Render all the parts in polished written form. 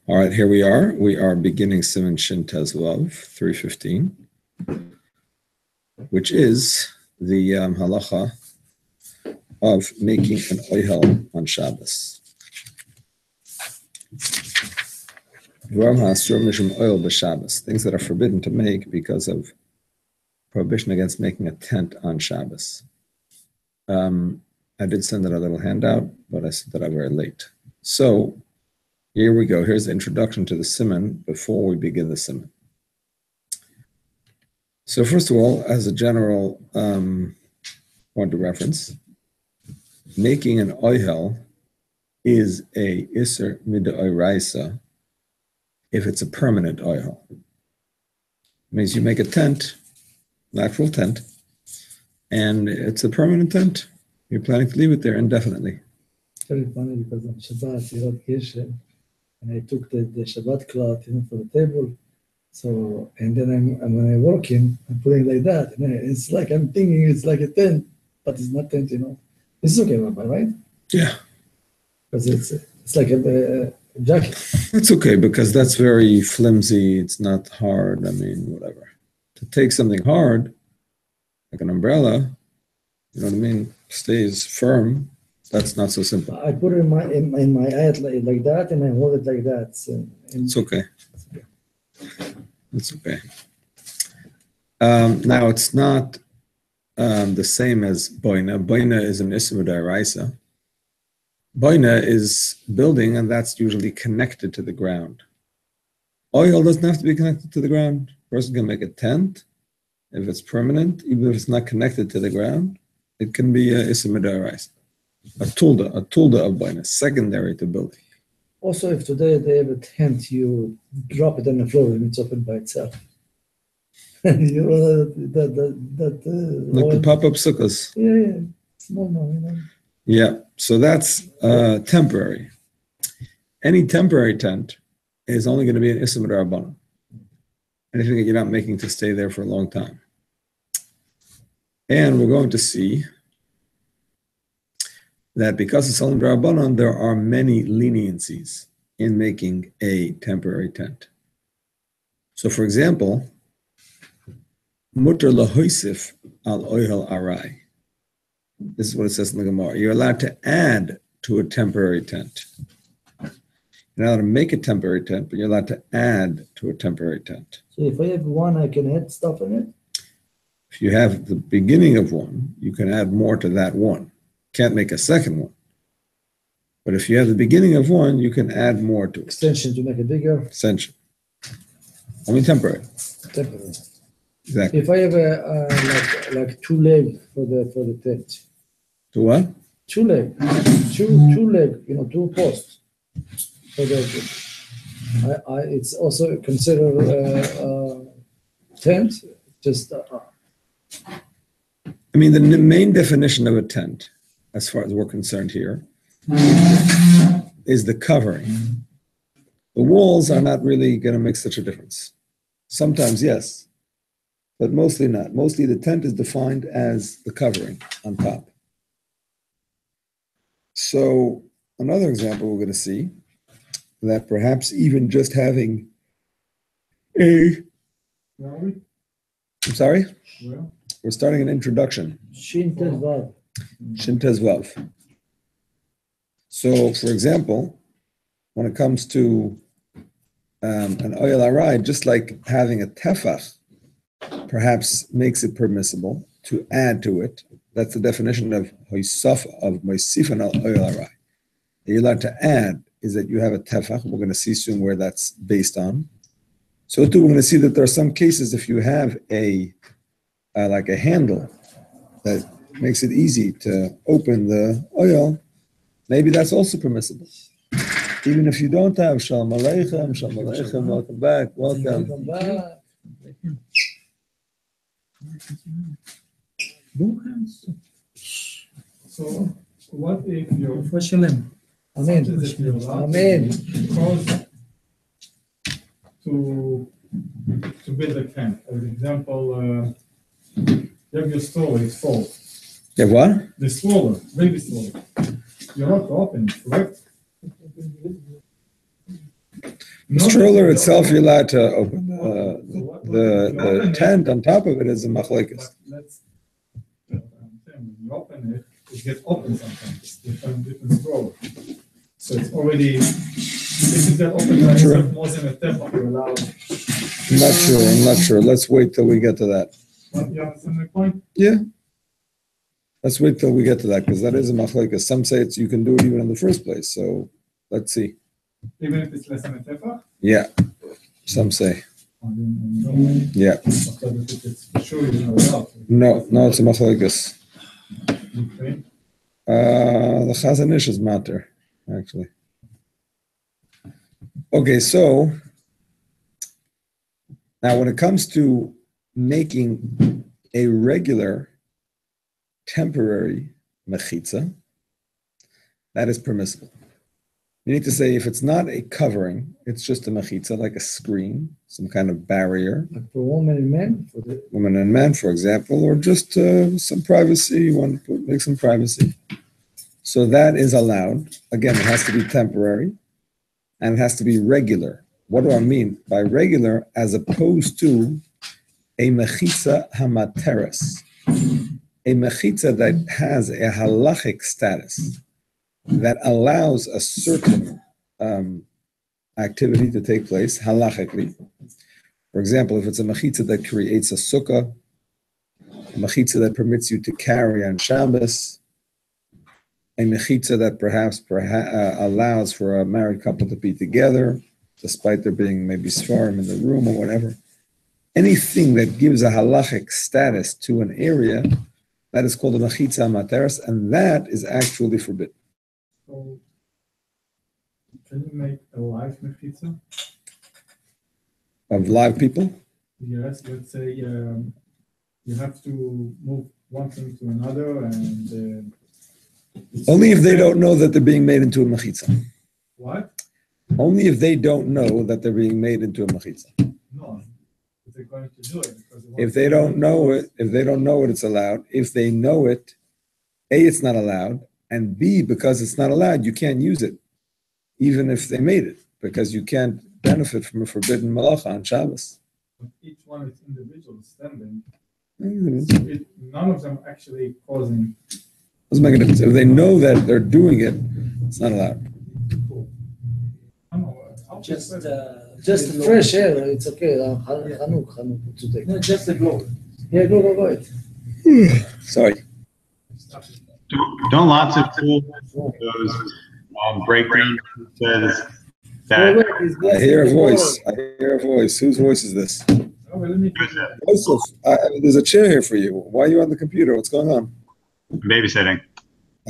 All right, here we are. We are beginning Siman Shin Tez Vav 315, which is the halacha of making an Ohel on Shabbos. Things that are forbidden to make because of prohibition against making a tent on Shabbos. I did send out a little handout, but I sent it out very late. So here we go. Here's the introduction to the Siman before we begin the Siman. So first of all, as a general point of reference, making an Ohel is a Isser Mid'oraisa if it's a permanent Ohel. It means you make a tent, an actual tent, and it's a permanent tent. You're planning to leave it there indefinitely. It's very funny because on Shabbat, you had Geshem, and I took the Shabbat cloth for the table. So, and then when I'm working, I'm putting it like that. And it's like I'm thinking it's like a tent, but it's not tent, This is okay, Rabbi, right? Yeah. Because it's like a jacket. It's okay because that's very flimsy. It's not hard. I mean, whatever. To take something hard, like an umbrella, you know what I mean, stays firm. That's not so simple. I put it in my head like that, and I hold it like that. So, it's okay. It's okay. Now, it's not the same as boina. Boina is an ism d'oraisa. Boina is building, and that's usually connected to the ground. Ohel doesn't have to be connected to the ground. A person can make a tent if it's permanent, even if it's not connected to the ground. It can be a ism d'oraisa, a tulda of boina, secondary to building. Also, if today they have a tent, you drop it on the floor and it's open by itself. Like the pop-up sukkahs. Yeah, small. Yeah, so that's temporary. Any temporary tent is only going to be an ism d'Rabbanan. Anything that you're not making to stay there for a long time. And we're going to see that because it's only d'Rabbanan, there are many leniencies in making a temporary tent. So, for example, mutter lahoisif al ohel arai. This is what it says in the Gemara. You're allowed to add to a temporary tent. You're not allowed to make a temporary tent, but you're allowed to add to a temporary tent. So if I have one, I can add stuff in it? If you have the beginning of one, you can add more to that one. Can't make a second one. But if you have the beginning of one, you can add more to it. Extension to make it bigger? Extension. Only temporary. Temporary. Exactly. If I have like two legs for the tent. To what? Two leg, two posts. For the, it's also considered tent. Just. I mean, the main definition of a tent, as far as we're concerned here, is the covering. The walls are not really going to make such a difference. Sometimes, yes, but mostly not. Mostly the tent is defined as the covering on top. So another example we're going to see that perhaps even just having I'm sorry? Yeah. We're starting an introduction. Shin Tez Vav. Shin Tez Vav. So, for example, when it comes to an Ohel arai, just like having a tefach perhaps makes it permissible to add to it. That's the definition of moisifan al Ohel arai. You're allowed to add is that you have a tefach. We're going to see soon where that's based on. So too, we're going to see that there are some cases if you have like a handle that makes it easy to open the Ohel, maybe that's also permissible. Even if you don't have Shalom Aleichem, welcome back, welcome. So what if you're Amen. to build a camp? As an example, you have your stroller, it's full. You have what? The stroller, baby stroller. You're not open, correct? Stroller itself, you're allowed to open. The tent on top of it is a machlekes. When you open it, it gets open sometimes. Different road. So it's already, if it gets open, it's like more than a tefach, you're allowed. I'm not sure. Let's wait till we get to that. You understand my point? Yeah. Let's wait till we get to that, because that is a machlekes. Some say you can do it even in the first place. So let's see. Even if it's less than a tefach? Yeah. Some say. Yeah. No, it's a machlekes. Okay. The Chazon Ish is matter, actually. Okay, so now when it comes to making a regular temporary mechitza, that is permissible. You need to say if it's not a covering, it's just a mechitza, like a screen, some kind of barrier. Like for women and men? Women and men, for example, or just some privacy, you want to make some privacy. So that is allowed. Again, it has to be temporary and it has to be regular. What do I mean by regular as opposed to a mechitza hamateres? A mechitza that has a halachic status that allows a certain activity to take place halachically. For example, if it's a mechitza that creates a sukkah, a mechitza that permits you to carry on Shabbos, a mechitza that perhaps allows for a married couple to be together, despite there being maybe svarim in the room or whatever. Anything that gives a halachic status to an area, that is called a mechitza materes, and that is actually forbidden. So, can you make a live mechitza? Of live people? Yes, let's say you have to move one thing to another, and only if they don't know that they're being made into a mechitza. What? Only if they don't know that they're being made into a mechitza. No, if they're going to do it. If they don't know it, it's allowed. If they know it, A, it's not allowed, and B, because it's not allowed, you can't use it, even if they made it, because you can't benefit from a forbidden malacha on Shabbos. But each one is individual standing. Mm-hmm. None of them actually causing. Doesn't make a difference. If they know that they're doing it, it's not allowed. Just the fresh air, it's okay. Chanuk to take. No, just the glow. Yeah, go ahead. Sorry. Don't lots of schools those breakdown says that I hear a voice. Whose voice is this? Joseph, there's a chair here for you. Why are you on the computer? What's going on? babysitting.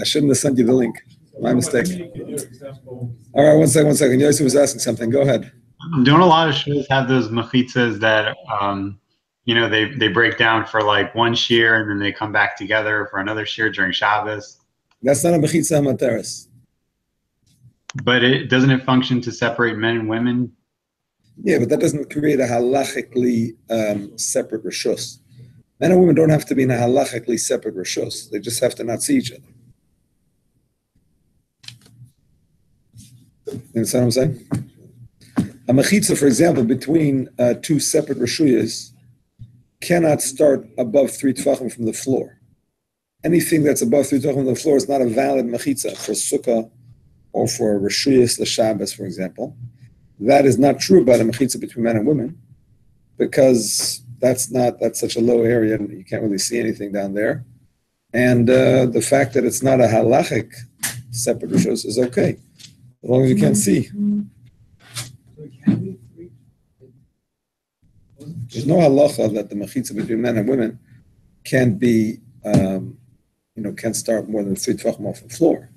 I shouldn't have sent you the link. My mistake. All right, one second. Yosef was asking something. Go ahead. Don't a lot of shows have those mechitzas that they break down for like one shear and then they come back together for another shear during Shabbos? That's not a mechitza materes. But doesn't it function to separate men and women? Yeah, but that doesn't create a halachically separate rishus. Men and women don't have to be in a halachically separate rishus. They just have to not see each other. You understand what I'm saying? A mechitza, for example, between two separate rishuyas cannot start above 3 tefachim from the floor. Anything that's above 3 tefachim from the floor is not a valid mechitza for sukkah or for rishuyas l'Shabbos, for example. That is not true about a mechitza between men and women, because that's such a low area and you can't really see anything down there. And the fact that it's not a halachic separate rishus is okay, as long as you can't see. There's no halacha that the mechitza between men and women can't be, can't start more than 3 tefachim off the floor,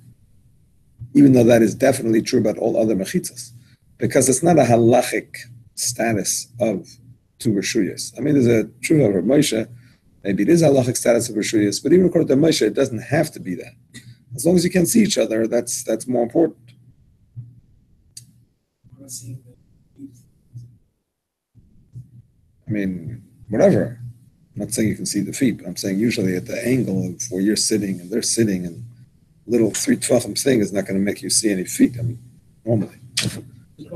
even though that is definitely true about all other mechitzas, because it's not a halachic status of two rishuyas. I mean, there's a truth of Moshe, maybe it is a halachic status of rishuyas, but even according to Moshe, it doesn't have to be that. As long as you can see each other, that's more important. I mean, whatever. I'm not saying you can see the feet, but I'm saying usually at the angle of where you're sitting and they're sitting, and little 3 tefachim thing is not going to make you see any feet. I mean, normally. Yeah,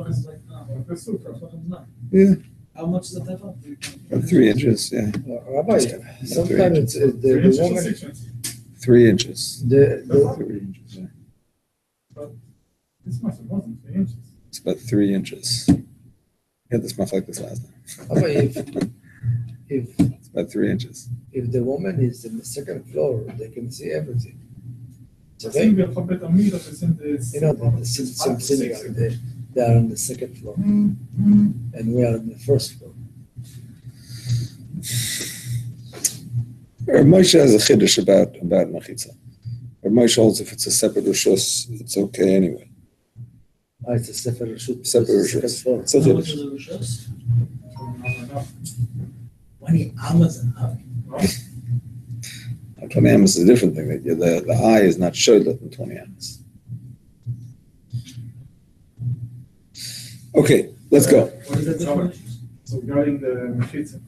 How much is the tefah? about 3 inches. Yeah, Rabbi, sometimes it's the woman, 3 inches. the 3 inches. Yeah. This must have wasn't 3 inches. It's about 3 inches. We had this much like this last time. Rabbi, if It's about 3 inches. if the woman is in the second floor, they can see everything. It's okay. Deswegen wir Chabet Amida, wir sind jetzt. You know, some synagogue, they are on the second floor, and we are on the first floor. Moshe has a chiddush about Mechitzos. Or Moshe holds if it's a separate rishus, it's okay anyway. It's a separate rishut. Separate rishus. It's a How much chiddush. is the rishos? 20 amas and up. 20 amas is a different thing. The eye is not shodlet in 20 amas. Okay, let's go. What is the difference? So regarding the Mechitzos,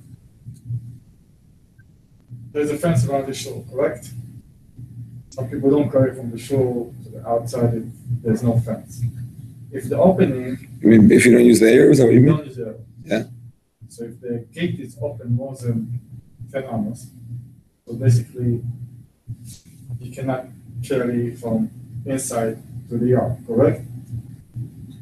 there's a fence around the shul, correct? Some people don't carry from the shul to the outside if there's no fence. If the opening, You mean if you don't use the air, is that what you mean? don't use the- Yeah. So if the gate is open more than 10 amos, so basically you cannot carry from inside to the yard, correct?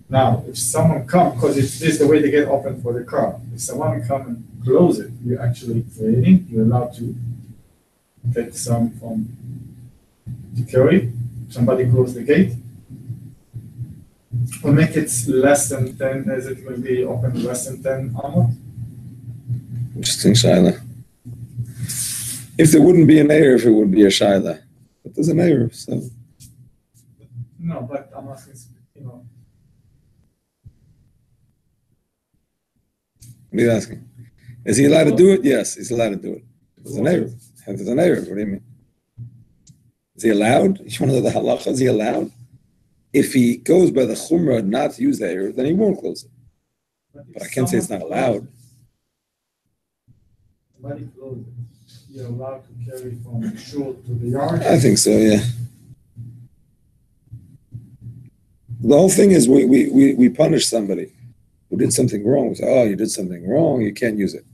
Now, if someone come, because this is the way they get open for the car. If someone come and close it, you're actually creating, you're allowed to take some from to carry. Somebody close the gate. Or make it less than 10, as it will be open less than 10 amos. Interesting shaila. If there wouldn't be an air, if it would be a shaila. But there's an air, so. No, but I'm asking, you know, What are you asking? Is he allowed to do it? Yes, he's allowed to do it. There's an air. There's an air. What do you mean? Is he allowed? You want to know the halacha? Is he allowed? If he goes by the chumrah not to use the air, then he won't close it. But I can't say it's not allowed. Somebody close it. You're allowed to carry from the shul to the yard. I think so, yeah. The whole thing is we punish somebody who did something wrong. We say, oh, you did something wrong, you can't use it.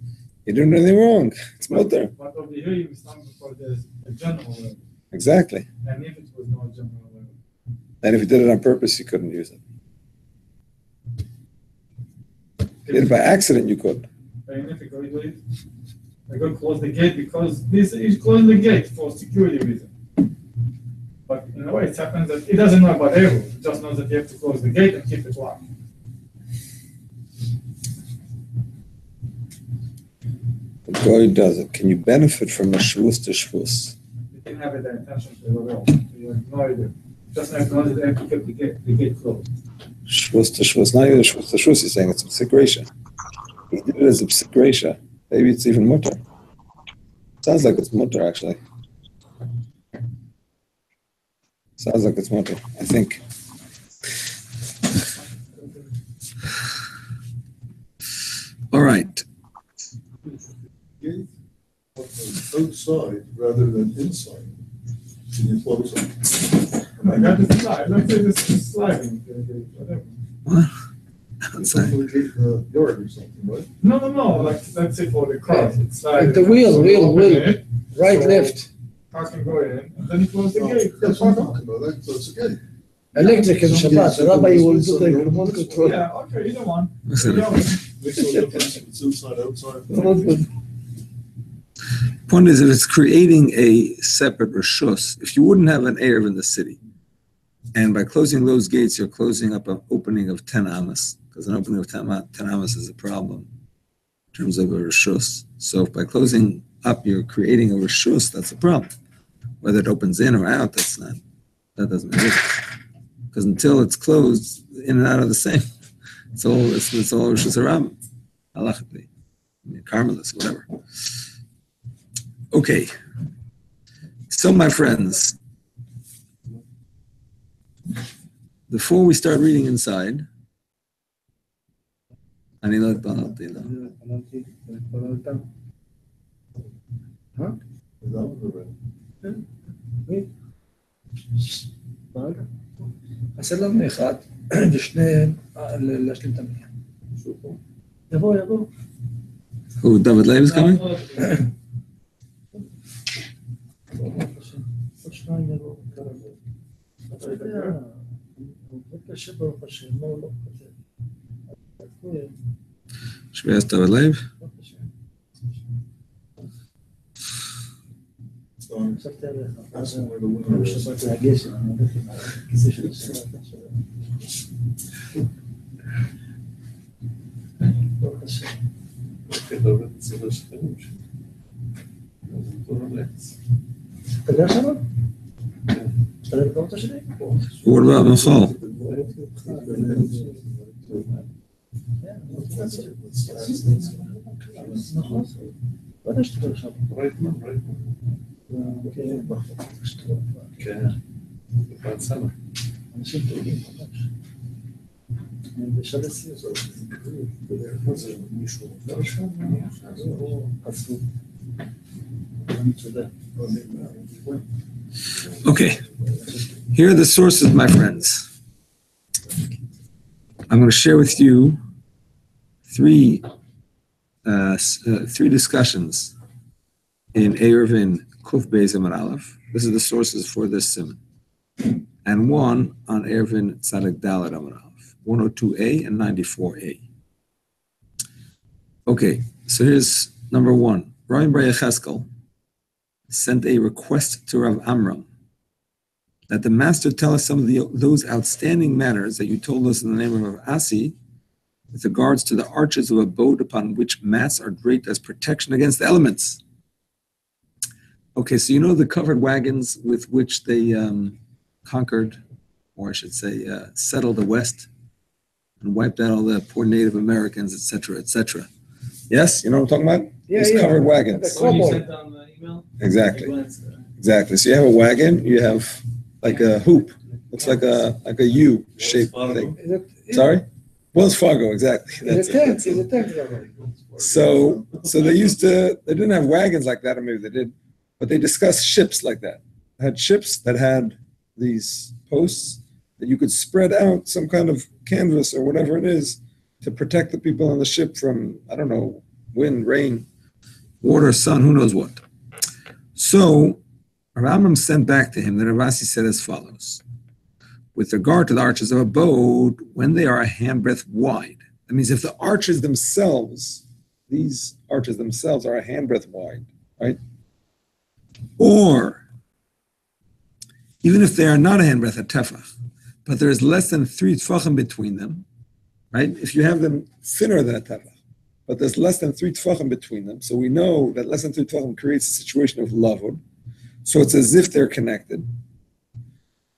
You didn't do anything wrong. It's mutter. But over here, you stand for the general level. Exactly. And if it was not general level. And if you did it on purpose, you couldn't use it. If you did it by accident, you could. And if you go do it, I go close the gate because this is closing the gate for security reason. But in a way, it happens that it doesn't know about air rule. It just knows that you have to close the gate and keep it locked. The goy does it. Can you benefit from a shvus to shvus? You didn't have the intention to do it. You have no idea. Just have to know that they have to keep the gate closed. Shvus to shvus. Not even shvus to shvus. He's saying it's a psikresha. He did it as a psikresha. Maybe it's even mutter. Sounds like it's mutter, actually. Sounds like it's mutter, I think. All right. Gate outside rather than inside. Can you close it? I got the slide. Let's say this is sliding. Whatever. What? Outside. For the gate in the yard or something, right? No. Like let's say for the car, it's sliding. Like the wheel, Open it, right, so left. Car can go in, and then you close the No, gate. that's what I'm talking about, that's a gate. Electric and Some Shabbat. gates The rabbi are will this do way, the some remote are this control. way. Yeah, okay, either one. Listen. Either one. Makes no difference if it's inside, outside. Point is, if it's creating a separate rishus, if you wouldn't have an Erev in the city, and by closing those gates, you're closing up an opening of 10 amas, because an opening of 10 amas is a problem in terms of a rishus. So if by closing up, you're creating a rishus, that's a problem. Whether it opens in or out, that doesn't exist. Because until it's closed, in and out are the same. It's all rishus harabim, halachically, Carmelis, whatever. Okay, so my friends, before we start reading inside, אני לא התפללתי לה. Is that what we're in? חסר לנו אחד, ושניהם להשלים את המניין. יבוא. Who, David Leib is coming? עוד שניים יבואו. אתה יודע, זה קשה ברוך השם, לא כזה. Should we ask David Leib? חשבתי עליך. אני שבת להגשם, אני הולך עם הכיסא של השבת. ברוך השם. אתה יודע שבת? אתה יודע במקומות השני? What about Michal? נכון. ודאי שאתה יודע שבת. כן, בהצלחה. אנשים טובים ממש. בשבת סיום. מישהו. חסו. אני צודק. Okay. Here are the sources, my friends. I'm going to share with you three discussions in Eruvin Kuf Beis Amud Aleph. This is the sources for this Siman. And one on Eruvin Tzadik Dalet Amud Aleph, 102a and 94a. Okay, so here's number one. Rabbi Bar Yecheskel sent a request to Rav Amram that the master tell us some of those outstanding matters that you told us in the name of Rav Asi with regards to the arches of a boat upon which mats are draped as protection against the elements. Okay, so you know the covered wagons with which they conquered, or I should say, settled the West and wiped out all the poor Native Americans, etc., etc. Yes, you know what I'm talking about? These covered wagons. The one you sent on the email? Exactly. Exactly. So you have a wagon, you have like a hoop, looks like a U-shaped thing. Sorry? Wells Fargo, exactly. That's it. So they didn't have wagons like that, or maybe they did, but they discussed ships like that. They had ships that had these posts that you could spread out some kind of canvas or whatever it is to protect the people on the ship from, I don't know, wind, rain, water, sun, who knows what. So Rav Amram sent back to him that Rav Asi said as follows. With regard to the arches of a boat, when they are a handbreadth wide, that means if the arches themselves, these arches themselves are a handbreadth wide, right? Or even if they are not a handbreadth, a tefach, but there is less than 3 tefachim between them, right? If you have them thinner than a tefach, but there's less than 3 tefachim between them, so we know that less than 3 tefachim creates a situation of lavud, so it's as if they're connected.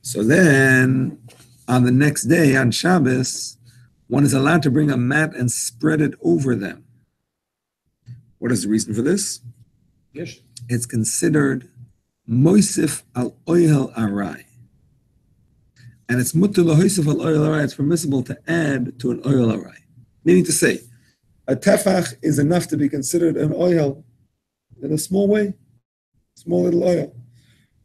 So then, on the next day, on Shabbos, one is allowed to bring a mat and spread it over them. What is the reason for this? Yes. It's considered moisif al ohel arai. And it's mutter lahoisif al ohel arai. It's permissible to add to an ohel arai. Meaning to say, a tefach is enough to be considered an ohel in a small way, small little ohel.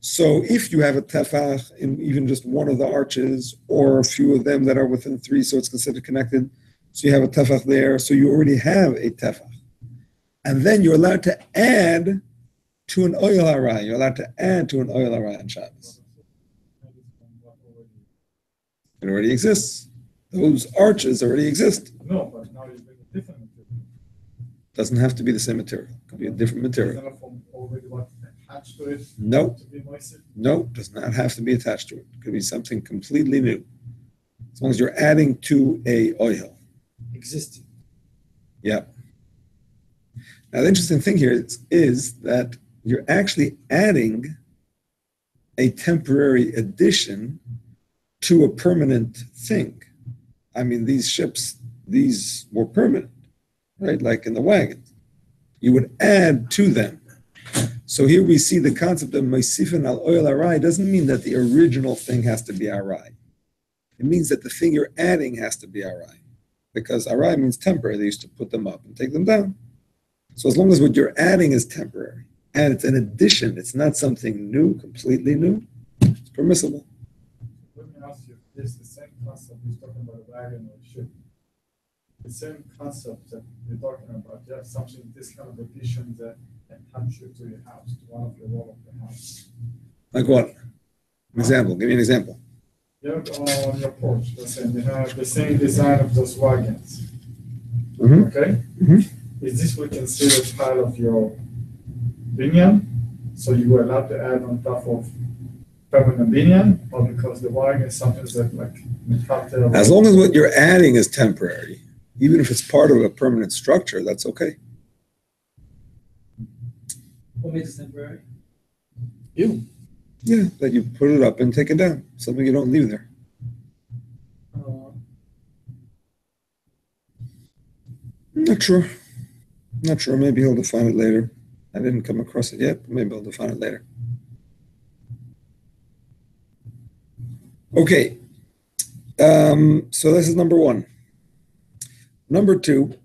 So if you have a tefach in even just one of the arches or a few of them that are within 3, so it's considered connected, so you have a tefach there, so you already have a tefach. And then you're allowed to add to an ohel arai. You're allowed to add to an ohel arai on Shabbos. It already exists. Those arches already exist. No, but now you bring a different material. Doesn't have to be the same material. It could be a different material. Instead of already what attached to it. No. To be moist. No, does not have to be attached to it. It could be something completely new. As long as you're adding to a ohel. Existing. Yeah. Now the interesting thing here is that you're actually adding a temporary addition to a permanent thing. I mean, these ships, these were permanent, right? Like in the wagon. You would add to them. So here we see the concept of Meisifin al Ohel Arai doesn't mean that the original thing has to be Arai. It means that the thing you're adding has to be Arai. Because Arai means temporary. They used to put them up and take them down. So as long as what you're adding is temporary, and it's an addition, it's not something new, completely new, it's permissible. Let me ask you. It's the same concept he's talking about a wagon or a ship. The same concept that you're talking about. You have something, this kind of addition that attach you to your house, to one of the wall of the house. Like what? Example. Give me an example. You have on your porch, let's say, you have the same design of those wagons. Mhm. Okay? Mhm. Is this we consider part of your binyan? So you were allowed to add on top of permanent binyan, or because the wagon is something that like mechatel? As long as what you're adding is temporary, even if it's part of a permanent structure, that's okay. What makes it temporary? You. Yeah, that you put it up and take it down. Something you don't leave there. Not sure. Not sure. Maybe he'll define it later. I didn't come across it yet, but maybe I'll define it later. Okay. So this is number one. Number two,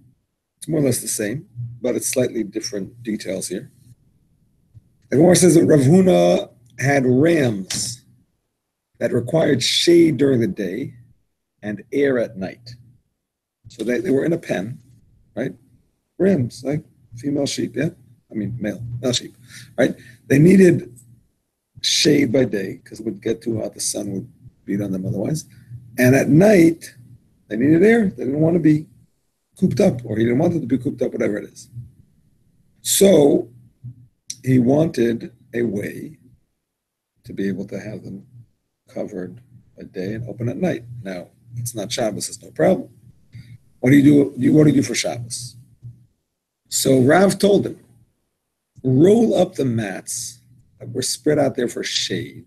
it's more or less the same, but it's slightly different details here. The Gemara says that Rav Huna had rams that required shade during the day and air at night. So they were in a pen, right? Rams, like female sheep, yeah? I mean, male sheep, right? They needed shade by day because it would get too hot. The sun would beat on them otherwise. And at night, they needed air. They didn't want to be cooped up, or he didn't want them to be cooped up, whatever it is. So he wanted a way to be able to have them covered by day and open at night. Now, it's not Shabbos, it's no problem. What do you do? What do you do for Shabbos? So Rav told him, roll up the mats that were spread out there for shade.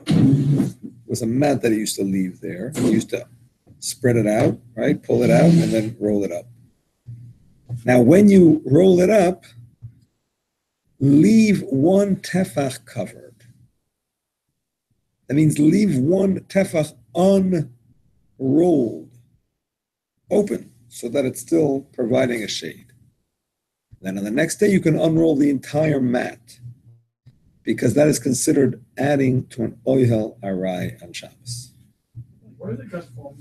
It was a mat that he used to leave there. He used to spread it out, right? Pull it out and then roll it up. Now, when you roll it up, leave one tefach covered. That means leave one tefach unrolled, open, so that it's still providing a shade. Then on the next day, you can unroll the entire mat, because that is considered adding to an Ohel arai on Shabbos. Where did it get from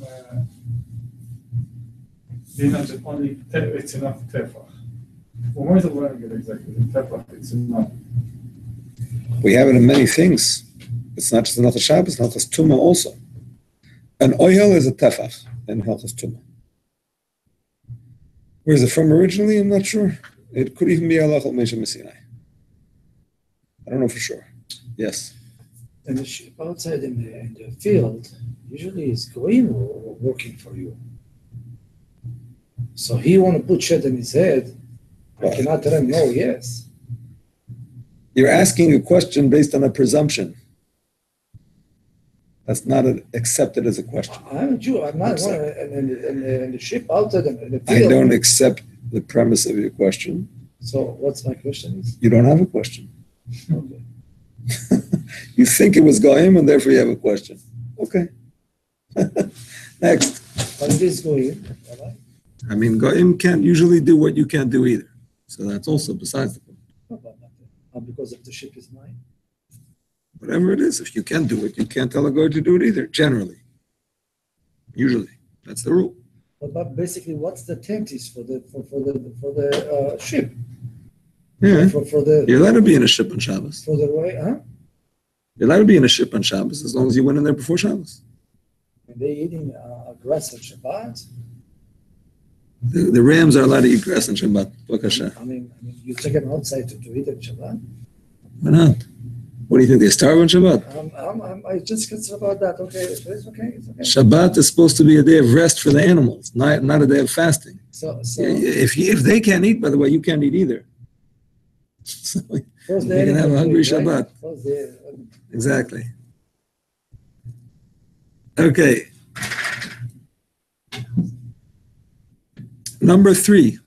being that only it's enough tefach? Well, where is it learning it exactly? Tefach, it's enough. We have it in many things. It's not just enough Shabbos, Hilchos Tumah also. An Ohel is a tefach in Hilchos Tumah. Where is it from originally? I'm not sure. It could even be Halach al Moshe Messinai. I don't know for sure. Yes. And the sheep outside in the field usually is going or working for you. So he want to put shit in his head. I cannot tell him no, yes. You're asking a question based on a presumption. That's not accepted as a question. I'm a Jew. I'm not one. And the sheep outside in the I field. don't accept the premise of your question. So what's my question is? You don't have a question. Okay. You think it was Goyim and therefore you have a question. Okay. Next. But it is going. I mean, Goyim can't usually do what you can't do either. So that's also besides the point. Because if the ship is mine. Whatever it is, if you can do it, you can't tell a Goy to do it either, generally. Usually. That's the rule. But basically, what's the tent is for the ship? Yeah. For the You're allowed to be in a ship on Shabbos. for the way, huh? You're allowed to be in a ship on Shabbos as long as you went in there before Shabbos. And they eating grass on Shabbat. The rams are allowed to eat grass on Shabbat. B'kasha. I mean, you take them outside to eat on Shabbat. Why not? What do you think? They starve on Shabbat? I just concerned about that. Okay, it's okay. It's okay. Shabbat is supposed to be a day of rest for the animals, not a day of fasting. So If they can't eat, by the way, you can't eat either. So you can have a hungry Shabbat. Exactly. Okay. Number 3.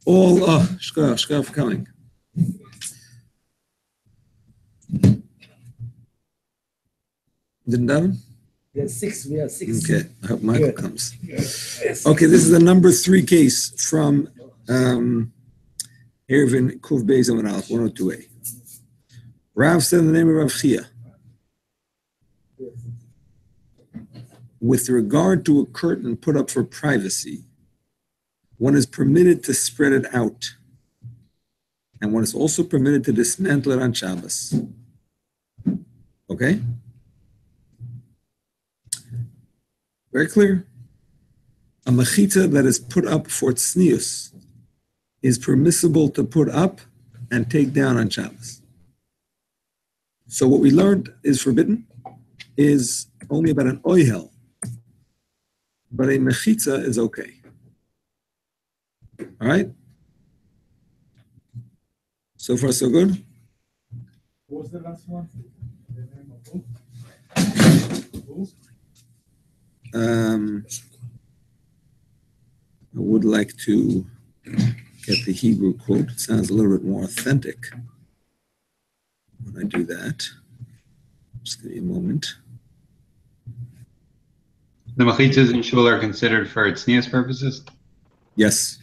Shkaf for coming. Didn't daven? We have 6. We have 6. Okay, I hope Michael comes. Yes. Okay, this is the number 3 case from Ervin Kuv Beis Amud Aleph 102a. Rav said the name of Rav Chia. with regard to a curtain put up for privacy, one is permitted to spread it out. And one is also permitted to dismantle it on Shabbos. Okay? Very clear. A mechitza that is put up for tznius is permissible to put up and take down on Shabbos. So what we learned is forbidden is only about an ohel, but a mechitza is okay. All right? So far, so good? What was the last one? The name of who? I would like to get the Hebrew quote. It sounds a little bit more authentic when I do that. Just give me a moment. The mechitzos in shul are considered for tznius purposes? Yes.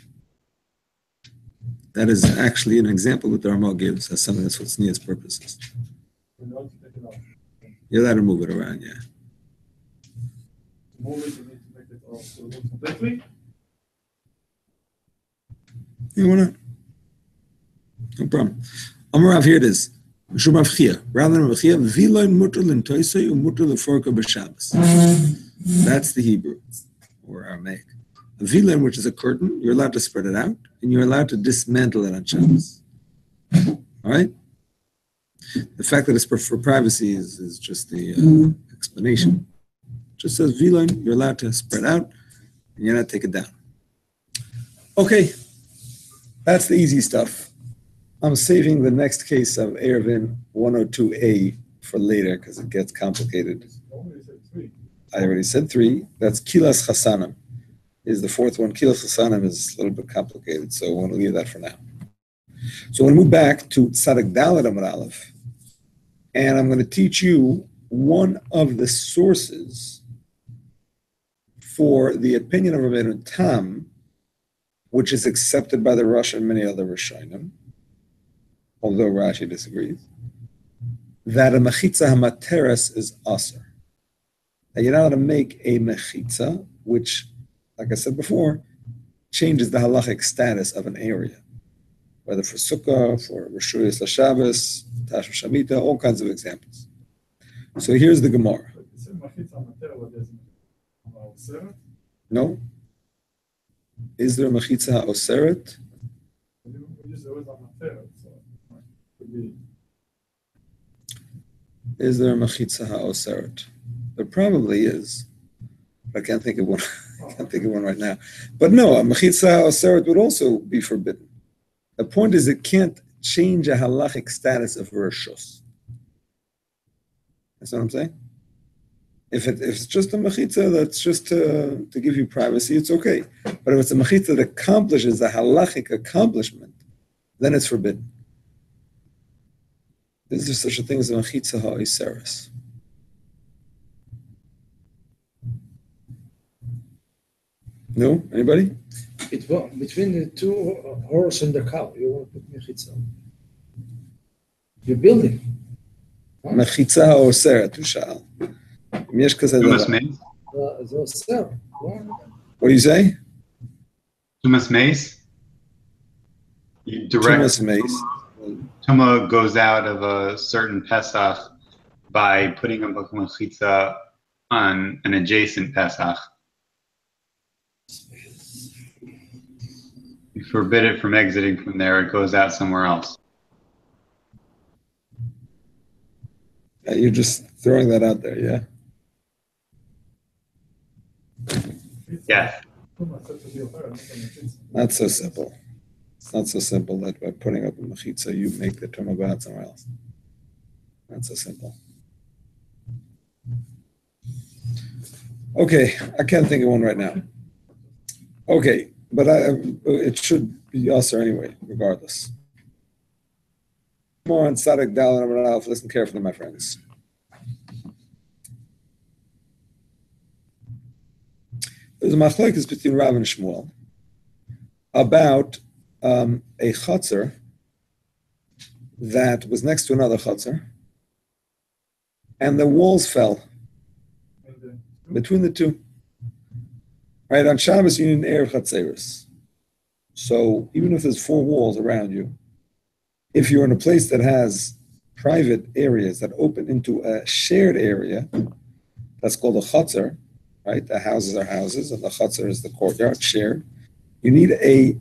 That is actually an example that the Rama gives as something that's for tznius purposes. You're allowed to move it around, yeah. Move it, you need to make it also completely. Yeah, why not? No problem. Amarav, here it is. Rather than Rav Chia, Viloin mutter l'ntoisei u'mutter l'forka b'Shabbos. That's the Hebrew or Aramaic. A vilain, which is a curtain, you're allowed to spread it out, and you're allowed to dismantle it on Shabbos. All right? The fact that it's for privacy is just the explanation. It just says vilain, you're allowed to spread out, and you're not take it down. Okay, that's the easy stuff. I'm saving the next case of Erevin 102A for later because it gets complicated. I already said 3. That's Kilas Chasanim. Is the 4th one. Kilas Chasanim is a little bit complicated, so I want to leave that for now. So I'm going to move back to Tzadik Dalet Amud Aleph, and I'm going to teach you one of the sources for the opinion of Rabbeinu Tam, which is accepted by the Rosh and many other Rishonim, although Rashi disagrees, that a mechitza hamateres is aser. That you're not allowed to make a mechitza, which, like I said before, changes the halachic status of an area, whether for sukkah, for reshuyas l'Shabbos, tashma shamita, all kinds of examples. So here's the Gemara. No. Is there a mechitza ha'oseret? Is there a mechitza ha'oseret? There probably is. I can't think of one. I can't think of one right now. But no, a mechitza ha'oseret would also be forbidden. The point is, it can't change a halachic status of reshus. That's what I'm saying. If it's just a mechitza that's just to give you privacy, it's okay. But if it's a mechitza that accomplishes a halachic accomplishment, then it's forbidden. Is there such a thing as a mechitza ha'iseres? No? Anybody? Between the two horse and the cow, you want to put mechitza. You're building. מחיצה האוסרת, הוא שאל. אם יש כזה דבר. זה אוסר. What do you say? Tumas mace? You direct Tumas mace. Tuma goes out of a certain Pesach by putting a mechitza on an adjacent Pesach. You forbid it from exiting from there, it goes out somewhere else. You're just throwing that out there, yeah? Yeah. Not so simple. It's not so simple that by putting up a mechitza, you make the tumah go out somewhere else. Not so simple. Okay, I can't think of one right now. Okay, but it should be usher anyway, regardless. More on Tzadik Dalet Amud Aleph. Listen carefully, my friends. There's a machlokes between Rav and Shmuel about a chutzner that was next to another chutzner, and the walls fell. Between the two. Right, on Shabbos you need an Erev Chatzeris. So even if there's 4 walls around you, if you're in a place that has private areas that open into a shared area, that's called a Chatzer, right? The houses are houses and the Chatzer is the courtyard shared. You need a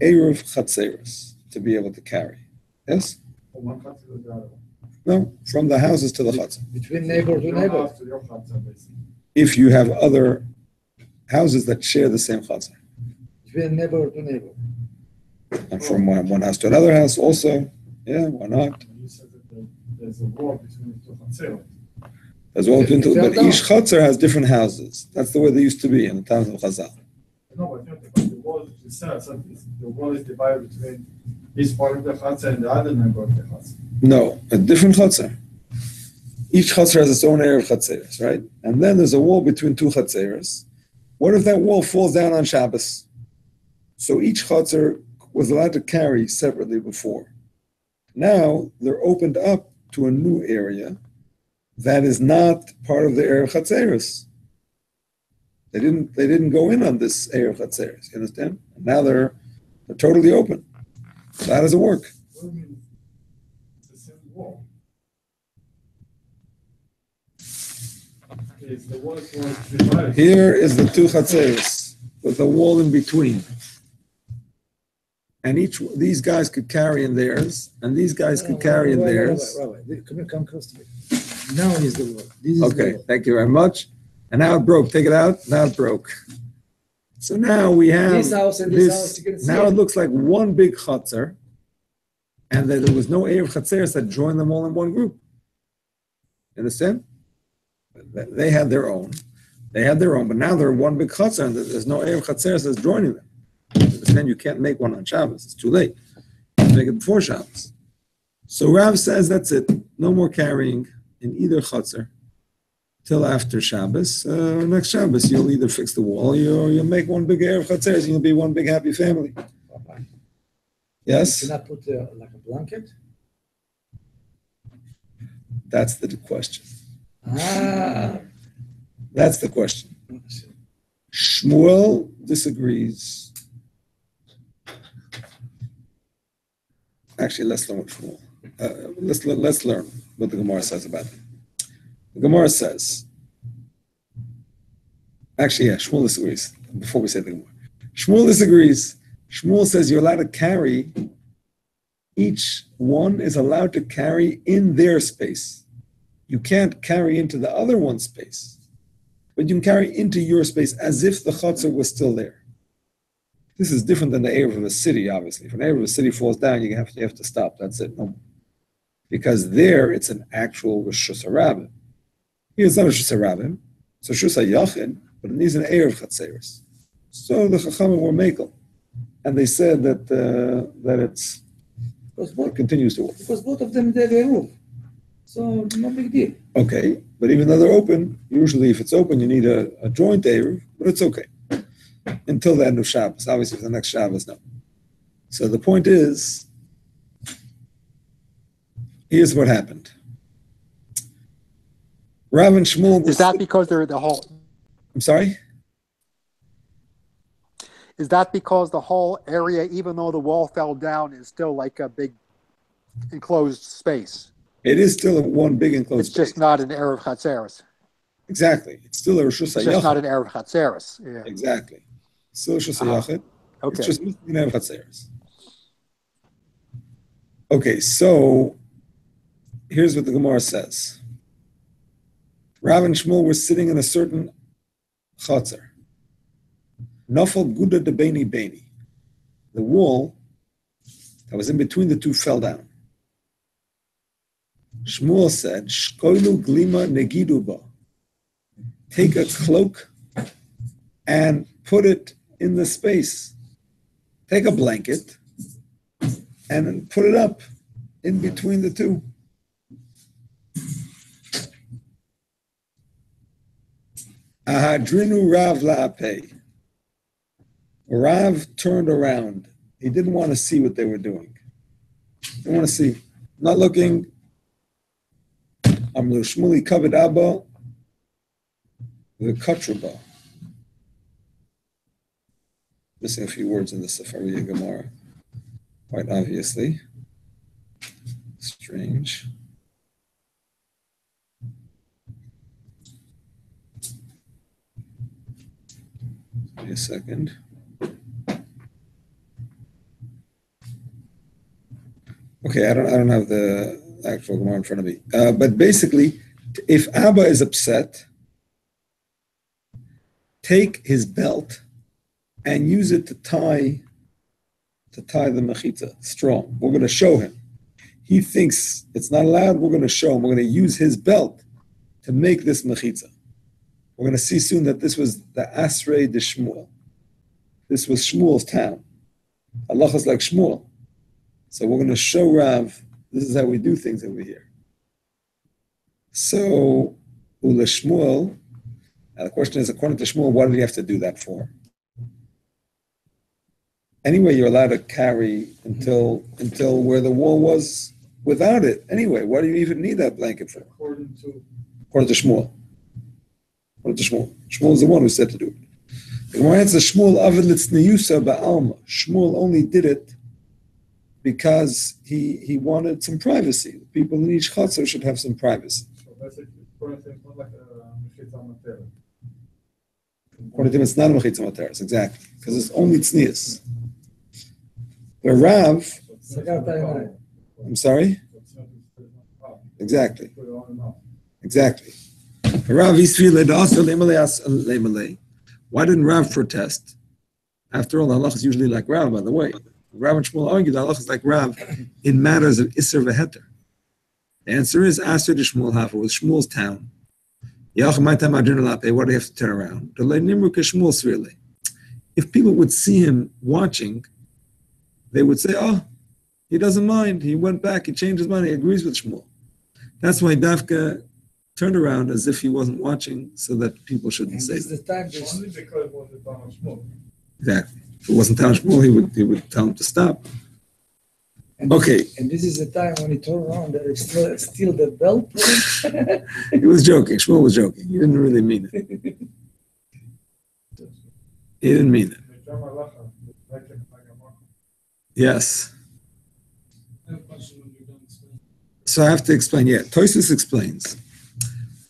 Erev Chatzeris to be able to carry. Yes? From one Chatzar to the other one. No, from the houses to the Chatzer. Between neighbor to Your neighbor. house to your Chatzar, basically. If you have other houses that share the same Chatzer. Between neighbor to neighbor. And from one house to another house also. Yeah, why not? You said that there's a wall between the two Chatzar. There's one between two, but Fell each Chatzer has different houses. That's the way they used to be in the times of Chazal. No, but the wall that you said, so the wall is divided between this part of the Chatzar and the other member of the Chatzar. No, a different Chatzer. Each Chatzer has its own area of Chatzeres, right? And then there's a wall between 2 Chatzeres. What if that wall falls down on Shabbos? So each Chatzer was allowed to carry separately before. Now they're opened up to a new area that is not part of the area of Chatzeres. They didn't go in on this area of Chatzeres, you understand? And now they're totally open. So how does it work? What do you mean? It's the same wall. It's the wall was divided. Here is the 2 Chatzeres with a wall in between. And these guys could carry in theirs, and these guys could carry in theirs. Come close to me. Now is the wall. This is Okay, the wall. thank you very much. And now it broke. Take it out. Now it broke. So now we have This house and this house, you can see Now it. it looks like one big chutzner, and that there was no Erev Chatzeres that joined them all in one group. You understand? They had their own. But now they're one big chutzner, and there's no Erev Chatzeres that's joining them. You understand? You can't make one on Shabbos. It's too late. You have to make it before Shabbos. So Rav says that's it. No more carrying in either chutzner till after Shabbos. Next Shabbos, you'll either fix the wall or you'll make one big Erev Chatzeres. You'll be one big happy family. Yes? You cannot put like a blanket? That's the question. Ah. That's the question. Shmuel disagrees. Actually, let's learn what Shmuel. Let's learn what the Gemara says about it. The Gemara says. Actually, yeah, Shmuel disagrees. Before we say the Gemara, Shmuel disagrees. Shmuel says you're allowed to carry. Each one is allowed to carry in their space. You can't carry into the other one's space, but you can carry into your space as if the chutzner was still there. This is different than the Erev of a city, obviously. If an Erev of a city falls down, you have to stop. That's it. No. Because there, it's an actual Rishus HaRabim. Here, it's not a Rishus HaRabim. It's a Rishus HaYachid, but it needs an Erev Chatzeres. So the Chachamim were Mekel. And they said that it's, it continues to work. Because both of them, they're roof. So no big deal. Okay, but even though they're open, usually if it's open, you need a joint Erev, but it's okay. Until the end of Shabbos. Obviously, for the next Shabbos, no. So the point is, here's what happened. Rav and Shmuel. Is that because they're the whole? I'm sorry? Is that because the whole area, even though the wall fell down, is still like a big enclosed space? It is still one big enclosed It's just space. not an Erev Chatzeres. Exactly. It's still a Rishus It's just not HaYachid. an Erev Chatzeres. Yeah. Exactly. It's still a Rishus HaYachid. Okay. It's just missing an Erev Chatzeres. Okay, so here's what the Gemara says. Rav and Shmuel were sitting in a certain Chatzer. Nafal Guda de Beni Beni. The wall that was in between the two fell down. Shmuel said, Shkoilu glima negiduba. Take a cloak and put it in the space. Take a blanket and put it up in between the two. Ahadrinu Rav la'apeh. Rav turned around. He didn't want to see what they were doing. He didn't want to see. Not looking. Amlu Shmuli Kavod Abba. the Katraba. Missing a few words in the Safariya Gemara, quite obviously. Strange. Give me a second. Okay, I don't have the actual Gemara in front of me. But basically, if Abba is upset, take his belt and use it to tie the mechitza strong. We're going to show him. He thinks it's not allowed. We're going to show him. We're going to use his belt to make this mechitza. We're going to see soon that this was the Asrei de Shmuel. This was Shmuel's town. Allah is like Shmuel. So we're going to show Rav, this is how we do things over here. So, Ula Shmuel, now the question is, according to Shmuel, what did he have to do that for? Anyway, you're allowed to carry until where the wall was without it. Anyway, what do you even need that blanket for? According to Shmuel. Shmuel is the one who said to do it. The Gemara says Shmuel avid litzniyusa ba'alma. Shmuel only did it because he wanted some privacy. People in each chutzner should have some privacy. so basically, according to him, it's not like a Mechitza Matera. According to him, it's not a mechitza materis, exactly, because it's only tznius. But Rav, I'm sorry? Exactly. Exactly. Rav why didn't Rav protest? After all, the halach is usually like Rav, by the way. Rav and Shmuel argued the halach is like Rav in matters of Isser v'Heter. The answer is Asher de Shmuel Hafa was Shmuel's town. What do you have to turn around? If people would see him watching, they would say, oh, he doesn't mind. He went back, he changed his mind, he agrees with Shmuel. That's why Dafka turned around as if he wasn't watching so that people shouldn't say that. Only because it was the town of Shmuel. Exactly. If it wasn't town Shmuel, he would tell him to stop. And Okay. And this is the time when he turned around that it's still the belt. He was joking. Shmuel was joking. He didn't really mean it. He didn't mean it. Yes. So I have to explain. Yeah, Tosfos explains.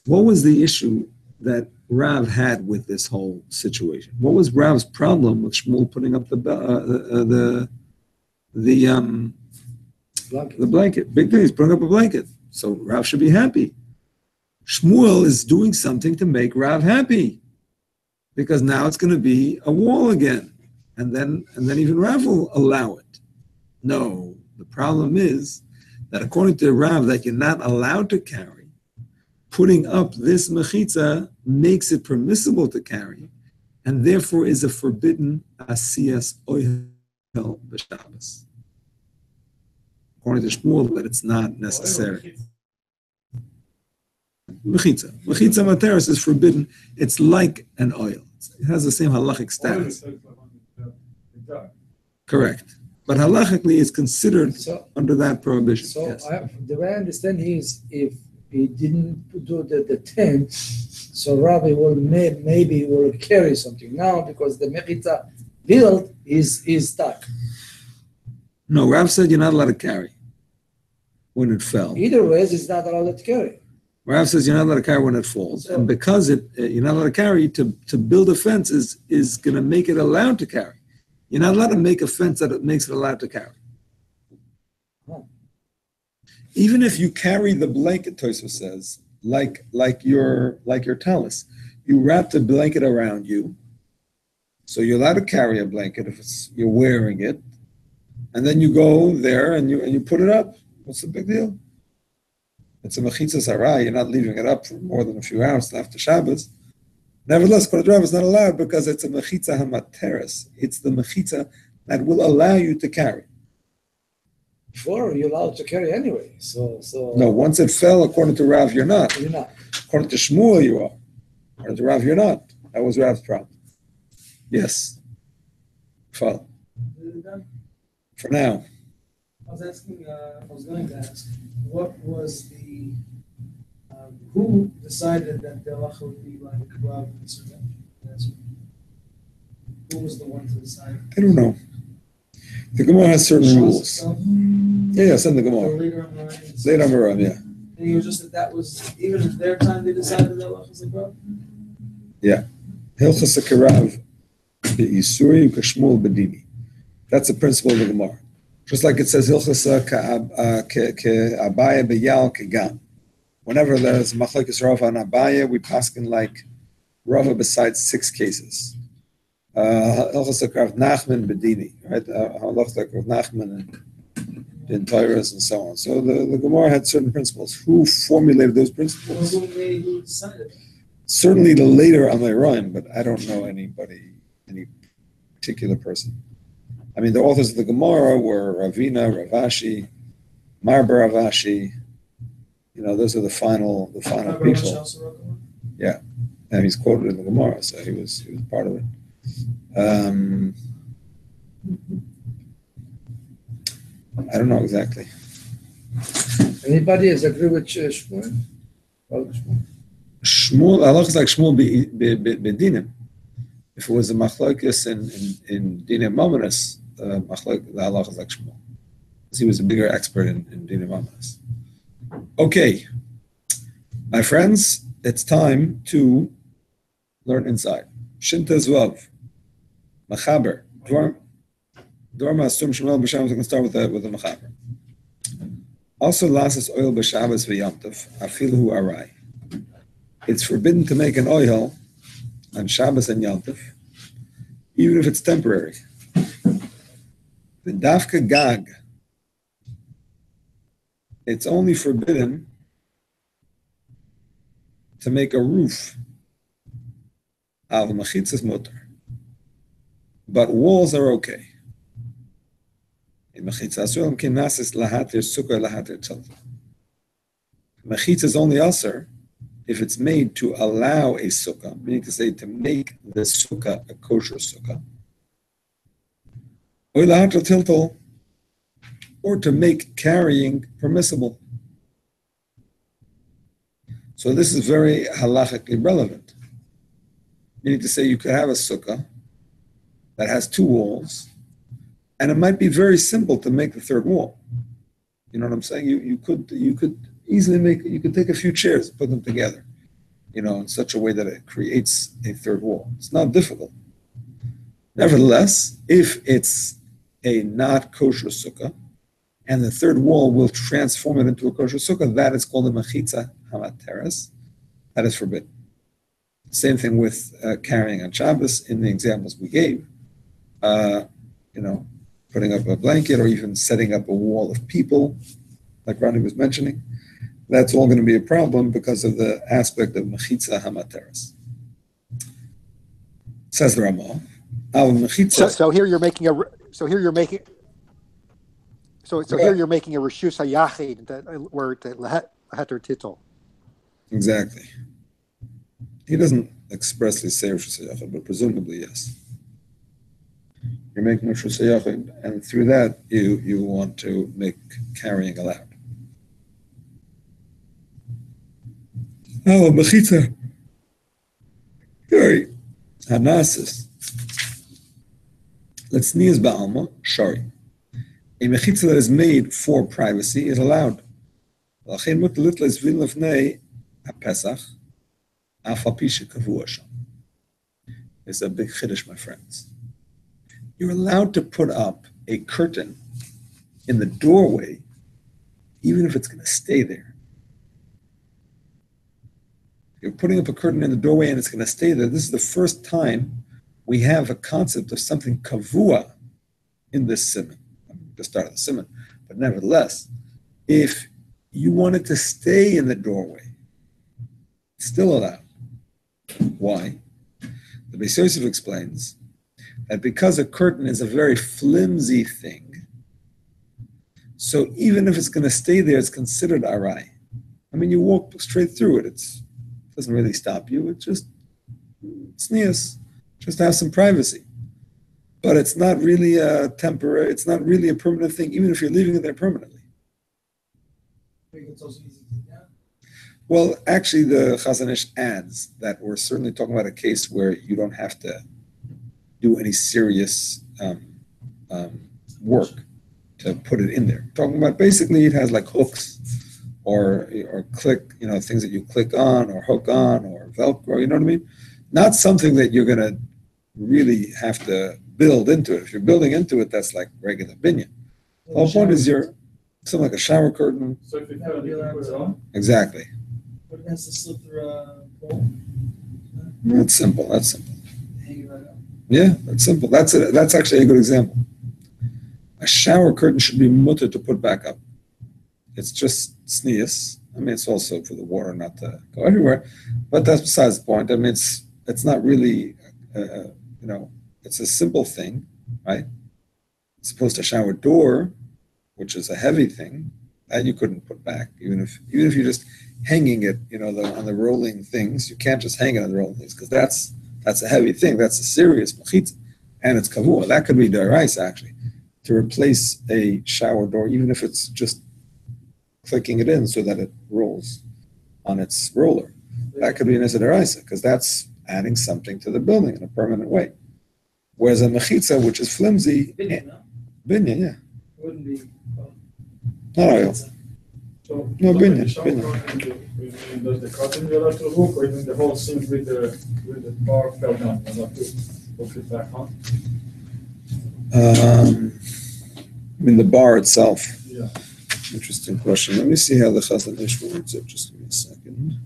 What was the issue that Rav had with this whole situation? What was Rav's problem with Shmuel putting up the blanket? Big thing, he's putting up a blanket. So Rav should be happy. Shmuel is doing something to make Rav happy, because now it's going to be a wall again, and then even Rav will allow it. No, the problem is that according to Rav, that you're not allowed to carry, putting up this mechitza makes it permissible to carry, and therefore is a forbidden asiyas ohel b'Shabbos. According to Shmuel, that it's not necessary. Mechitza materis is forbidden. It's like an oil. It has the same halachic status. Correct. But halachically, it's considered under that prohibition. So yes. the way I understand is if he didn't do the tent, so Rabbi will maybe will carry something now because the mechitza build is stuck. No, Rav said you're not allowed to carry when it fell. Either way, it's not allowed to carry. Rav says you're not allowed to carry when it falls, and because you're not allowed to carry, to build a fence is going to make it allowed to carry. You're not allowed to make a fence that it makes it allowed to carry. Even if you carry the blanket, Tosfos says, like your talus, you wrap the blanket around you, so you're allowed to carry a blanket if you're wearing it, and then you go there and you put it up. What's the big deal? It's a mechitzos harai. You're not leaving it up for more than a few hours after Shabbos. Nevertheless, Kol HaDrav is not allowed because it's a mechitza hamateres. It's the mechitza that will allow you to carry. Before you're allowed to carry anyway. So No, once it fell, according to Rav, you're not. you're not. According to Shmuel, you are. According to Rav, you're not. That was Rav's problem. Yes. Fell. For now. I was going to ask, what was the Who decided that the halacha would be like Rav and Siman? Who was the one to decide? I don't know. The Gemara has certain rules. Itself? Yeah, it's in the Or Gemara. later on, right? Later on, Marav, yeah. And he was just that was even in their time they decided that halacha was like Rav. Hilchos Karav be'isuri kashmul bedini. That's the principle of the Gemara. Just like it says Hilchos Abaya beyal kegam. Whenever there's machlokes Rava and Abaya, we paskin like Rava besides 6 cases. Hilchos Rav Nachman bedini, right? Halachos like Rav Nachman and in Torahs and so on. So the Gemara had certain principles. Who formulated those principles? Who decided? Certainly the later Amoraim, but I don't know any particular person. I mean, the authors of the Gemara were Ravina, Ravashi, Marber Ravashi. You know, those are the final people. Yeah, and he's quoted in the Gemara, so he was part of it. I don't know exactly. Anybody has agreed with Shmuel? Shmuel, halach is like Shmuel bedinim. If it was a machlokes in dinim mominus, the halach is like Shmuel, because he was a bigger expert in dinim mominus. Okay, my friends, it's time to learn inside. Shinta Zvav, Machaber, Dorma Asum Shmuel b'Shabbos. We can start with the Machaber. Also, lasas oil b'Shabbos v'Yamtov afilu arai. It's forbidden to make an oil on Shabbos and Yamtov, even if it's temporary. The dafka gag. It's only forbidden to make a roof. Al Mechitzos mutar. But walls are okay. In Mechitzos, Mechitzos is only aser if it's made to allow a sukkah, meaning to say to make the sukkah a kosher sukkah, or to make carrying permissible. So this is very halachically relevant, meaning to say you could have a sukkah that has 2 walls, and it might be very simple to make the 3rd wall. You know what I'm saying? You could easily you could take a few chairs and put them together, you know, in such a way that it creates a 3rd wall. It's not difficult. Nevertheless, if it's a not kosher sukkah, and the 3rd wall will transform it into a kosher sukkah, that is called a mechitza hamateres. That is forbidden. Same thing with carrying on Shabbos in the examples we gave. You know, putting up a blanket or even setting up a wall of people, like Ronnie was mentioning. That's all going to be a problem because of the aspect of mechitza hamateres. Says the Ramah. So here you're making a reshus hayachid where it's leheter titol. Exactly. He doesn't expressly say reshus hayachid, but presumably yes. You're making reshus hayachid, and through that you want to make carrying allowed. Oh, mechitza. Very hanasis. Let's sneeze ba'alma, shari. A mechitza that is made for privacy is allowed. It's a big chiddush, my friends. You're allowed to put up a curtain in the doorway, even if it's going to stay there. You're putting up a curtain in the doorway and it's going to stay there. This is the first time we have a concept of something kavua in this siman. The start of the siman. But nevertheless, if you want it to stay in the doorway, it's still allowed. Why? The Beis Yosef explains that because a curtain is a very flimsy thing, so even if it's going to stay there, it's considered arai. I mean, you walk straight through it. It doesn't really stop you. It's nias, just to have some privacy. But it's not really a temporary, it's not really a permanent thing, even if you're leaving it there permanently. It's also easy to Well, actually, the Chazon Ish adds that we're certainly talking about a case where you don't have to do any serious work to put it in there. Talking about basically it has like hooks or click, things that you click on or hook on or Velcro, you know what I mean? Not something that you're going to really have to build into it. If you're building into it, that's like regular binyan. The whole point is something like a shower curtain. So if you put it on, Exactly. But it has to slip through a pole. That's simple. Hang it right up. Yeah, that's simple. That's actually a good example. A shower curtain should be mutter to put back up. It's just sneeze. I mean, it's also for the water not to go everywhere, but that's besides the point. I mean, it's not really, it's a simple thing, right? As opposed to a shower door, which is a heavy thing that you couldn't put back, even if you're just hanging it, on the rolling things. You can't just hang it on the rolling things because that's a heavy thing. That's a serious mechitza, and it's kavua. That could be deraisa actually, to replace a shower door, even if it's just clicking it in so that it rolls on esse roller. That could be an deraisa because that's adding something to the building in a permanent way. Whereas a mechitza, which is flimsy, binyan, yeah. It wouldn't be. Not oil. so No, like binyan, the shower binyan. curtain, does the curtain you're allowed to hook, or even the whole thing with the bar fell down, you're allowed to hook it back on? The bar itself. Yeah. Interesting question. Let me see how the Chazon Ish words it. Just give me a second.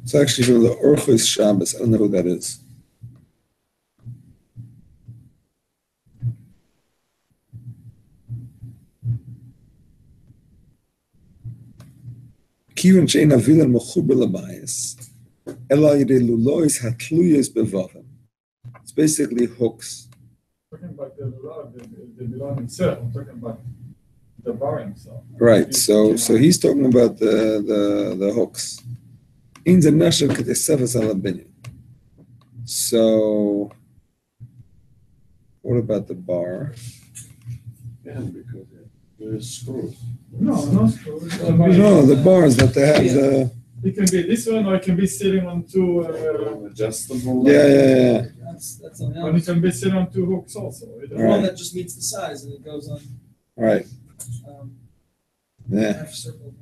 It's actually from the Orchos Shabbos. I don't know who that is. Kivan she'ein avilan mechuber labayis, ela yidei lulois hatluyos bevavim. It's basically hooks. Talking about the belong himself, I'm talking about the bar himself. Right. So he's talking about the hooks. In the nashel ketesefes ala binyan. So what about the bar? Yeah, because there's screws. No. No, the bars that they have the. It can be this one, or it can be sitting on two. Adjustable. Yeah. That's on And it can be sitting on two hooks also. The Right. one that just meets the size and it goes on Right. Yeah. half circle.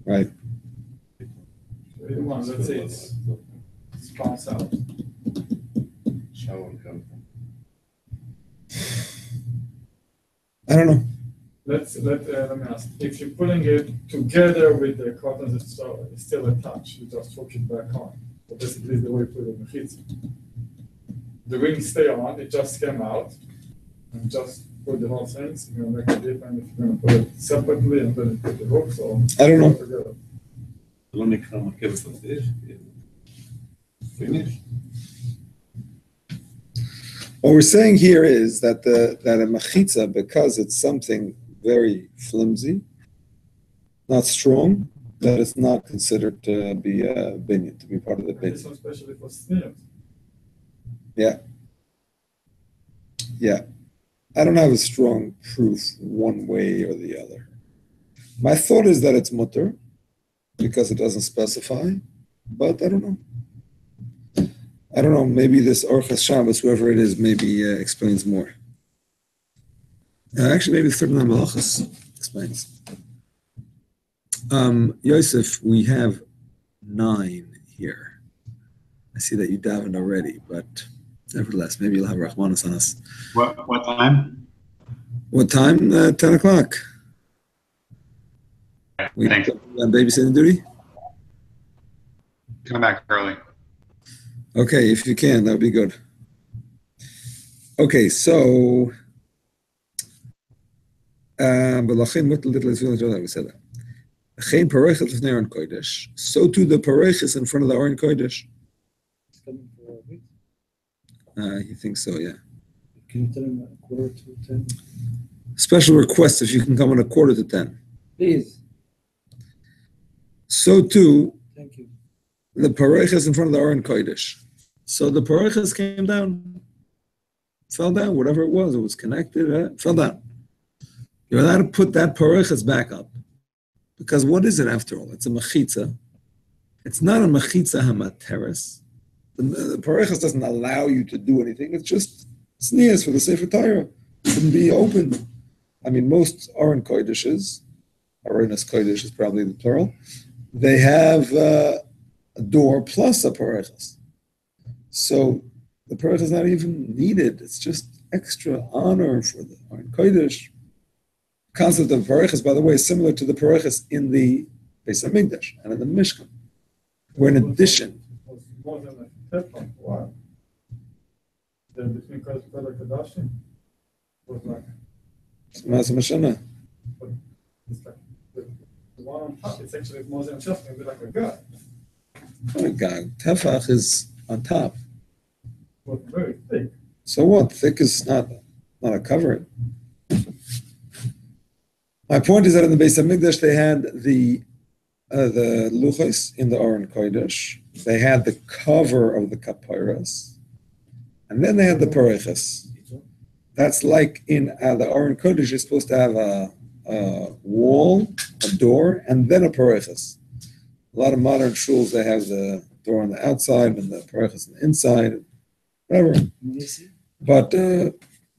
Right. The one, let's say it's bounce out. Shower curtain. I don't know. Let me ask. If you're putting it together with the curtains, it's still attached. You just hook it back on. So basically, the way you put it in the mechitzos. The rings stay on. It just came out, and just put the whole thing. So you're gonna make a difference if you're gonna put it separately and then put the hooks or I don't know. together. לא נקרא מרכבת אש, finish. What we're saying here is that that a mechitza, because it's something very flimsy, not strong, that it's not considered to be a binyan, to be part of the This binyan. one especially for sneers. Yeah. I don't have a strong proof one way or the other. My thought is that it's mutter, because it doesn't specify, but I don't know. Maybe this Orchos Shabbos, whoever it is, maybe explains more. Actually, maybe the third name Malachos explains. Yosef, we have 9 here. I see that you davened already, but nevertheless, maybe you'll have Rahmanas on us. What time? What time? 10 o'clock. We Thanks. on babysitting duty? Come back early. Okay, if you can, that would be good. Okay, so we said that. So too the parechis in front of the Aron Kodesh. He thinks so, yeah. Can you tell him 9:45? Special request if you can come on 9:45. Please. So too, Thank you. the pareches in front of the Aron Kodesh. So the pareches came down, fell down, whatever it was connected, fell down. You're allowed to put that pareches back up. Because what is it after all? It's a mechitza. It's not a mechitza hamateres. The pareches doesn't allow you to do anything. It's just sneers for the Sefer Torah. It can be open. I mean, most Aron Kodeshes, Aronas Kodesh is probably the plural, they have a door plus a pareches. So the pareches is not even needed. It's just extra honor for the Aron Kodesh. The concept of pareches, by the way, is similar to the pareches in the Beis Hamikdash and in the Mishkan, where in addition, More than a teflon. Why? The between Kodesh Kodashim was like Masa Mashana. it's like the one on top. It's actually more than a teflon. It'd be like a gut. Gag. Tefach is on top. But very thick. So what? Thick is not a covering. My point is that in the Beis Hamikdash they had the luchos in the Aron Kodesh. They had the cover of the kapiras, and then they had the pareches. That's like in the Aron Kodesh. You're supposed to have a wall, a door, and then a pareches. A lot of modern shuls they have the door on the outside and the pareches on the inside, whatever. But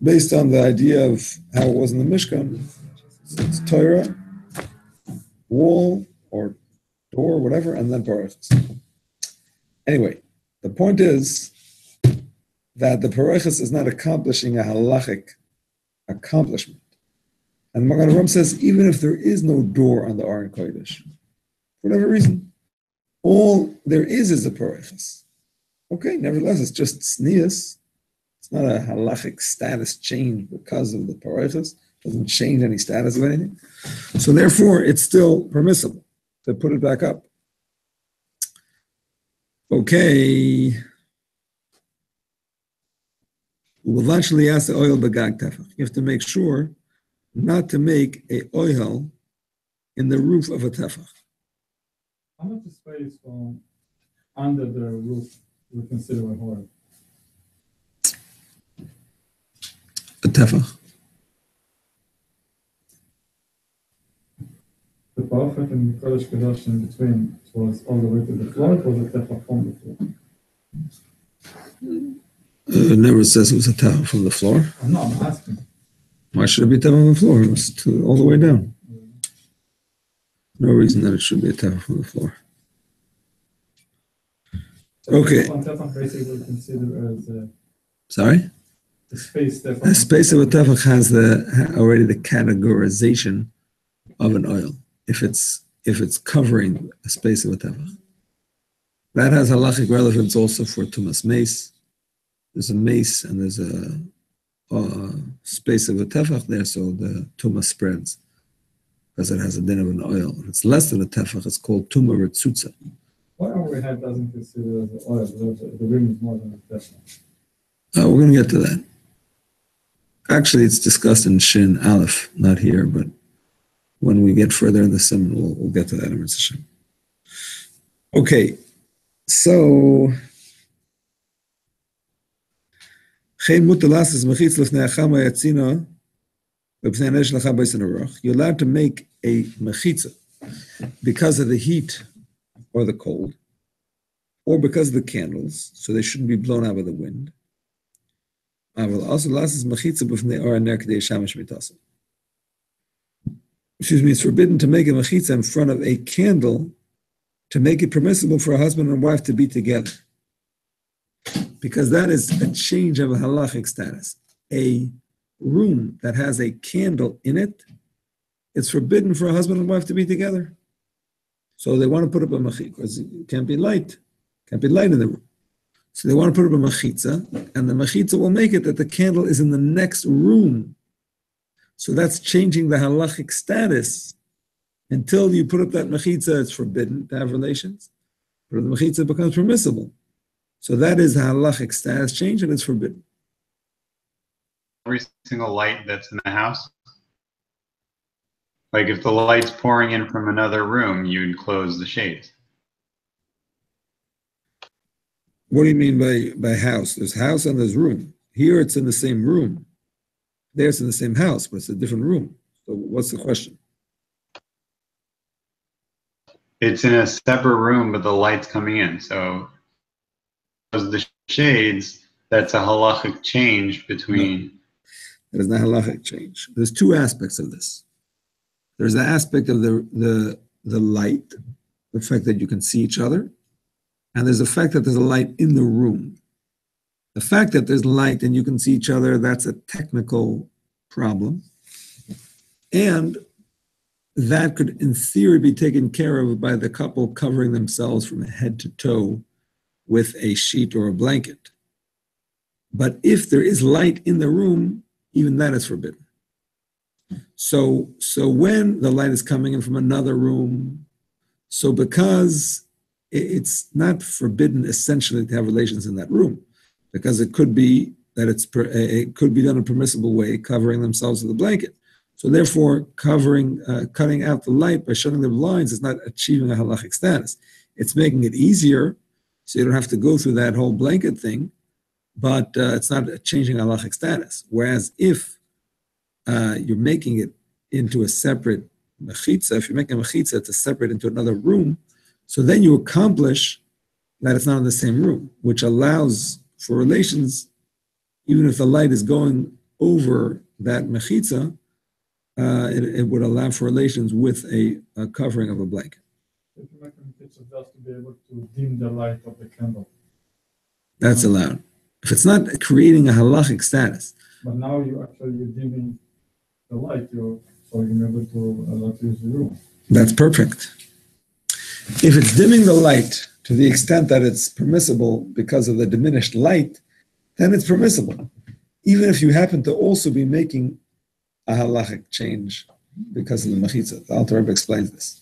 based on the idea of how it was in the Mishkan, it's Torah, wall or door, whatever, and then pareches. Anyway, the point is that the pareches is not accomplishing a halachic accomplishment. And Magen Avraham says, even if there is no door on the Aron Kodesh, for whatever reason, all there is a pareches. Okay, nevertheless, it's just sneas. It's not a halachic status change because of the pareches. It doesn't change any status of anything. So therefore, it's still permissible to put it back up. Okay. You have to make sure not to make a ohel in the roof of a tefach. How much space from under the roof we consider a Ohel? A tefach. The parapet and the Kodesh Kodesh in between was all the way to the floor. It was a tefach from the floor. It never says it was a tefach from the floor. I'm asking. Why should it be tefach on the floor? It was all the way down. No reason that it should be a tefach from the floor. Okay. Tefach basically considered as Sorry? the space tefach. The space of a tefach has already the categorization of an oil. If it's covering a space of a tefach. That has halachic relevance also for tumas mace. There's a mace and there's a space of a tefach there, so the tumah spreads because it has a din of an oil. If it's less than a tefach, it's called tumah ritzutza. Why overhead doesn't consider as oil? The rim is more than a tefach. We're going to get to that. Actually, it's discussed in Shin Aleph, not here, but when we get further in the Siman, we'll get to that in Mitzvah Shem. Okay, so you're allowed to make a mechitza because of the heat or the cold, or because of the candles, so they shouldn't be blown out by the wind. It's forbidden to make a mechitza in front of a candle to make it permissible for a husband and wife to be together. Because that is a change of a halachic status. A room that has a candle in it, it's forbidden for a husband and wife to be together. So they want to put up a mechitza, because it can't be light in the room. So they want to put up a mechitza, and the mechitza will make it that the candle is in the next room. So that's changing the halachic status. Until you put up that mechitza, it's forbidden to have relations. But the mechitza becomes permissible. So that is a halachic status change, and it's forbidden. Every single light that's in the house. Like if the light's pouring in from another room, you'd close the shades. What do you mean by house? There's house and there's room. Here it's in the same room. There it's in the same house, but it's a different room. So what's the question? It's in a separate room, but the light's coming in. So the shades, that's a halachic change between. It is not halachic change. There's two aspects of this. There's the aspect of the light, the fact that you can see each other, and there's the fact that there's a light in the room. The fact that there's light and you can see each other, that's a technical problem. And that could, in theory, be taken care of by the couple covering themselves from head to toe with a sheet or a blanket. But if there is light in the room, even that is forbidden. So when the light is coming in from another room, so because it's not forbidden essentially to have relations in that room, because it could be that it could be done in a permissible way, covering themselves with a blanket. So therefore, cutting out the light by shutting the blinds is not achieving a halachic status. It's making it easier, so you don't have to go through that whole blanket thing, but it's not changing halachic status. Whereas if you're making it into a separate mechitza, if you're making a mechitza to separate into another room, so then you accomplish that it's not in the same room, which allows for relations, even if the light is going over that mechitza, it would allow for relations with a covering of a blanket. If you make a Mechitzos, just to be able to dim the light of the candle. That's allowed. If it's not creating a halachic status. But now you're dimming the light, so you're able to allow to use the room. That's perfect. If it's dimming the light to the extent that it's permissible because of the diminished light, then it's permissible. Even if you happen to also be making a halachic change because of the mechitzah. The Alter Rebbe explains this.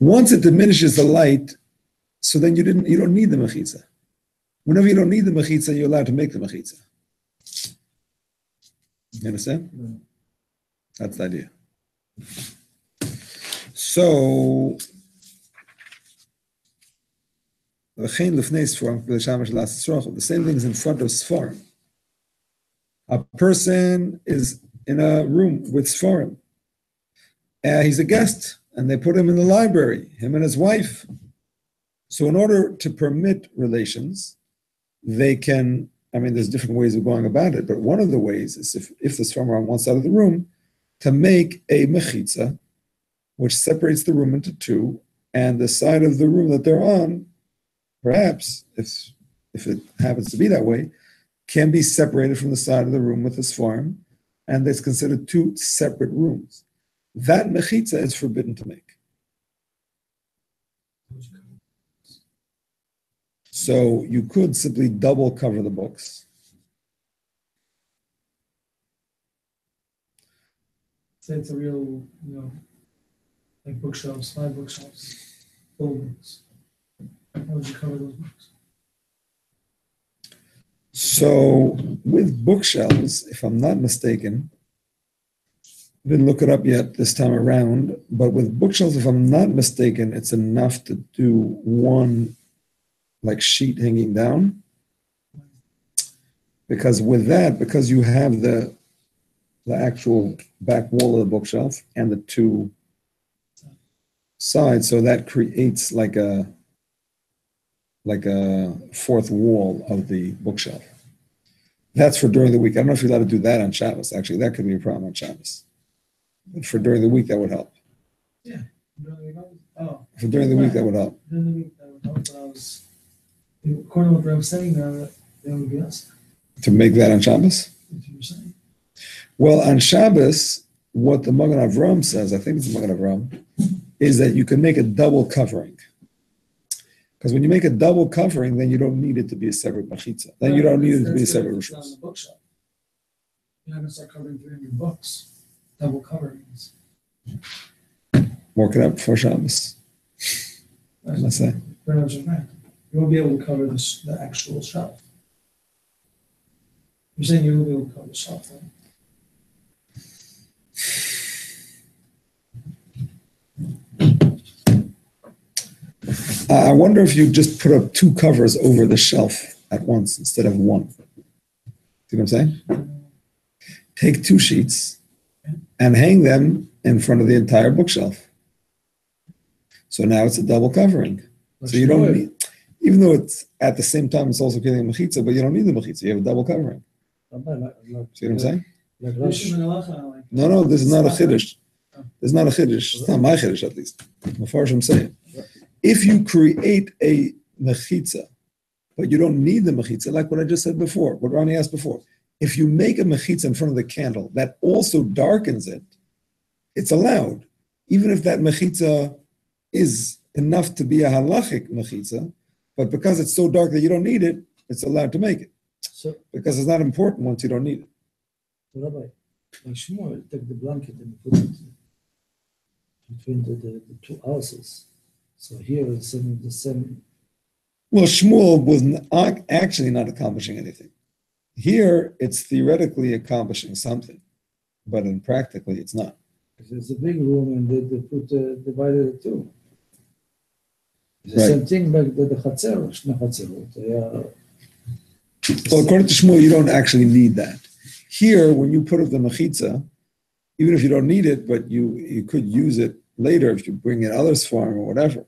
Once it diminishes the light, so then you don't need the mechitzah. Whenever you don't need the mechitzah, you're allowed to make the mechitzah. You understand? Yeah. That's the idea. So, the same thing is in front of Sfarim. A person is in a room with Sfarim. He's a guest, and they put him in the library, him and his wife. So in order to permit relations, they can, there's different ways of going about it, but one of the ways is if the Sfarim are on one side of the room, to make a mechitza, which separates the room into two, and the side of the room that they're on, perhaps, if it happens to be that way, can be separated from the side of the room with the Sfarim, and it's considered two separate rooms. That mechitza is forbidden to make. So you could simply double cover the books. Say it's a real, like bookshelves, 5 bookshelves, full books. How would you cover those books? So with bookshelves, if I'm not mistaken, I didn't look it up yet this time around, but with bookshelves, if I'm not mistaken, it's enough to do one sheet hanging down. Because with that, because you have the actual back wall of the bookshelf and the two sides, so that creates like a fourth wall of the bookshelf. That's for during the week. I don't know if you're allowed to do that on Shabbos. Actually, that could be a problem on Shabbos. But for during the week, that would help. Yeah. For during the week, that would help. During the week, that would help. But according to what I'm saying, that would be us. To make that on Shabbos? What you're saying. Well, on Shabbos, what the Magen Avram says, I think it's the Magen Avram, is that you can make a double covering. Because when you make a double covering, then you don't need it to be a separate mechitza. Then you don't need it to be a separate rishus. On the bookshelf. You're not going to start covering 300 books. Double coverings. Work it out before Shabbos. Let's say. Pretty much right. You won't be able to cover the actual shelf. You're saying you won't be able to cover the shelf, right? I wonder if you just put up two covers over the shelf at once instead of one. See what I'm saying? Take two sheets and hang them in front of the entire bookshelf. So now it's a double covering. So you don't need, even though it's at the same time, it's also getting a mechitza, but you don't need the mechitza. You have a double covering. See what I'm saying? No, this is not a chiddush. This is not a chiddush. It's not my chiddush, at least. Mefarshim saying, if you create a mechitza, but you don't need the mechitza, like what I just said before, what Ronnie asked before, if you make a mechitza in front of the candle that also darkens it, it's allowed, even if that mechitza is enough to be a halachic mechitza, but because it's so dark that you don't need it, it's allowed to make it. So, Because it's not important once you don't need it. Rabbi, like Shmuel, take the blanket and put it between the two houses. So here it's in the same. Well, Shmuel was actually not accomplishing anything. Here, it's theoretically accomplishing something, but in practically, it's not. It's a big room and they put divided it too. It's the Right. same thing like the Chatzer, Shna Chatzerot. Well, according to Shmuel, you don't actually need that. Here, when you put up the mechitza, even if you don't need it, but you could use it later if you bring in others for him or whatever.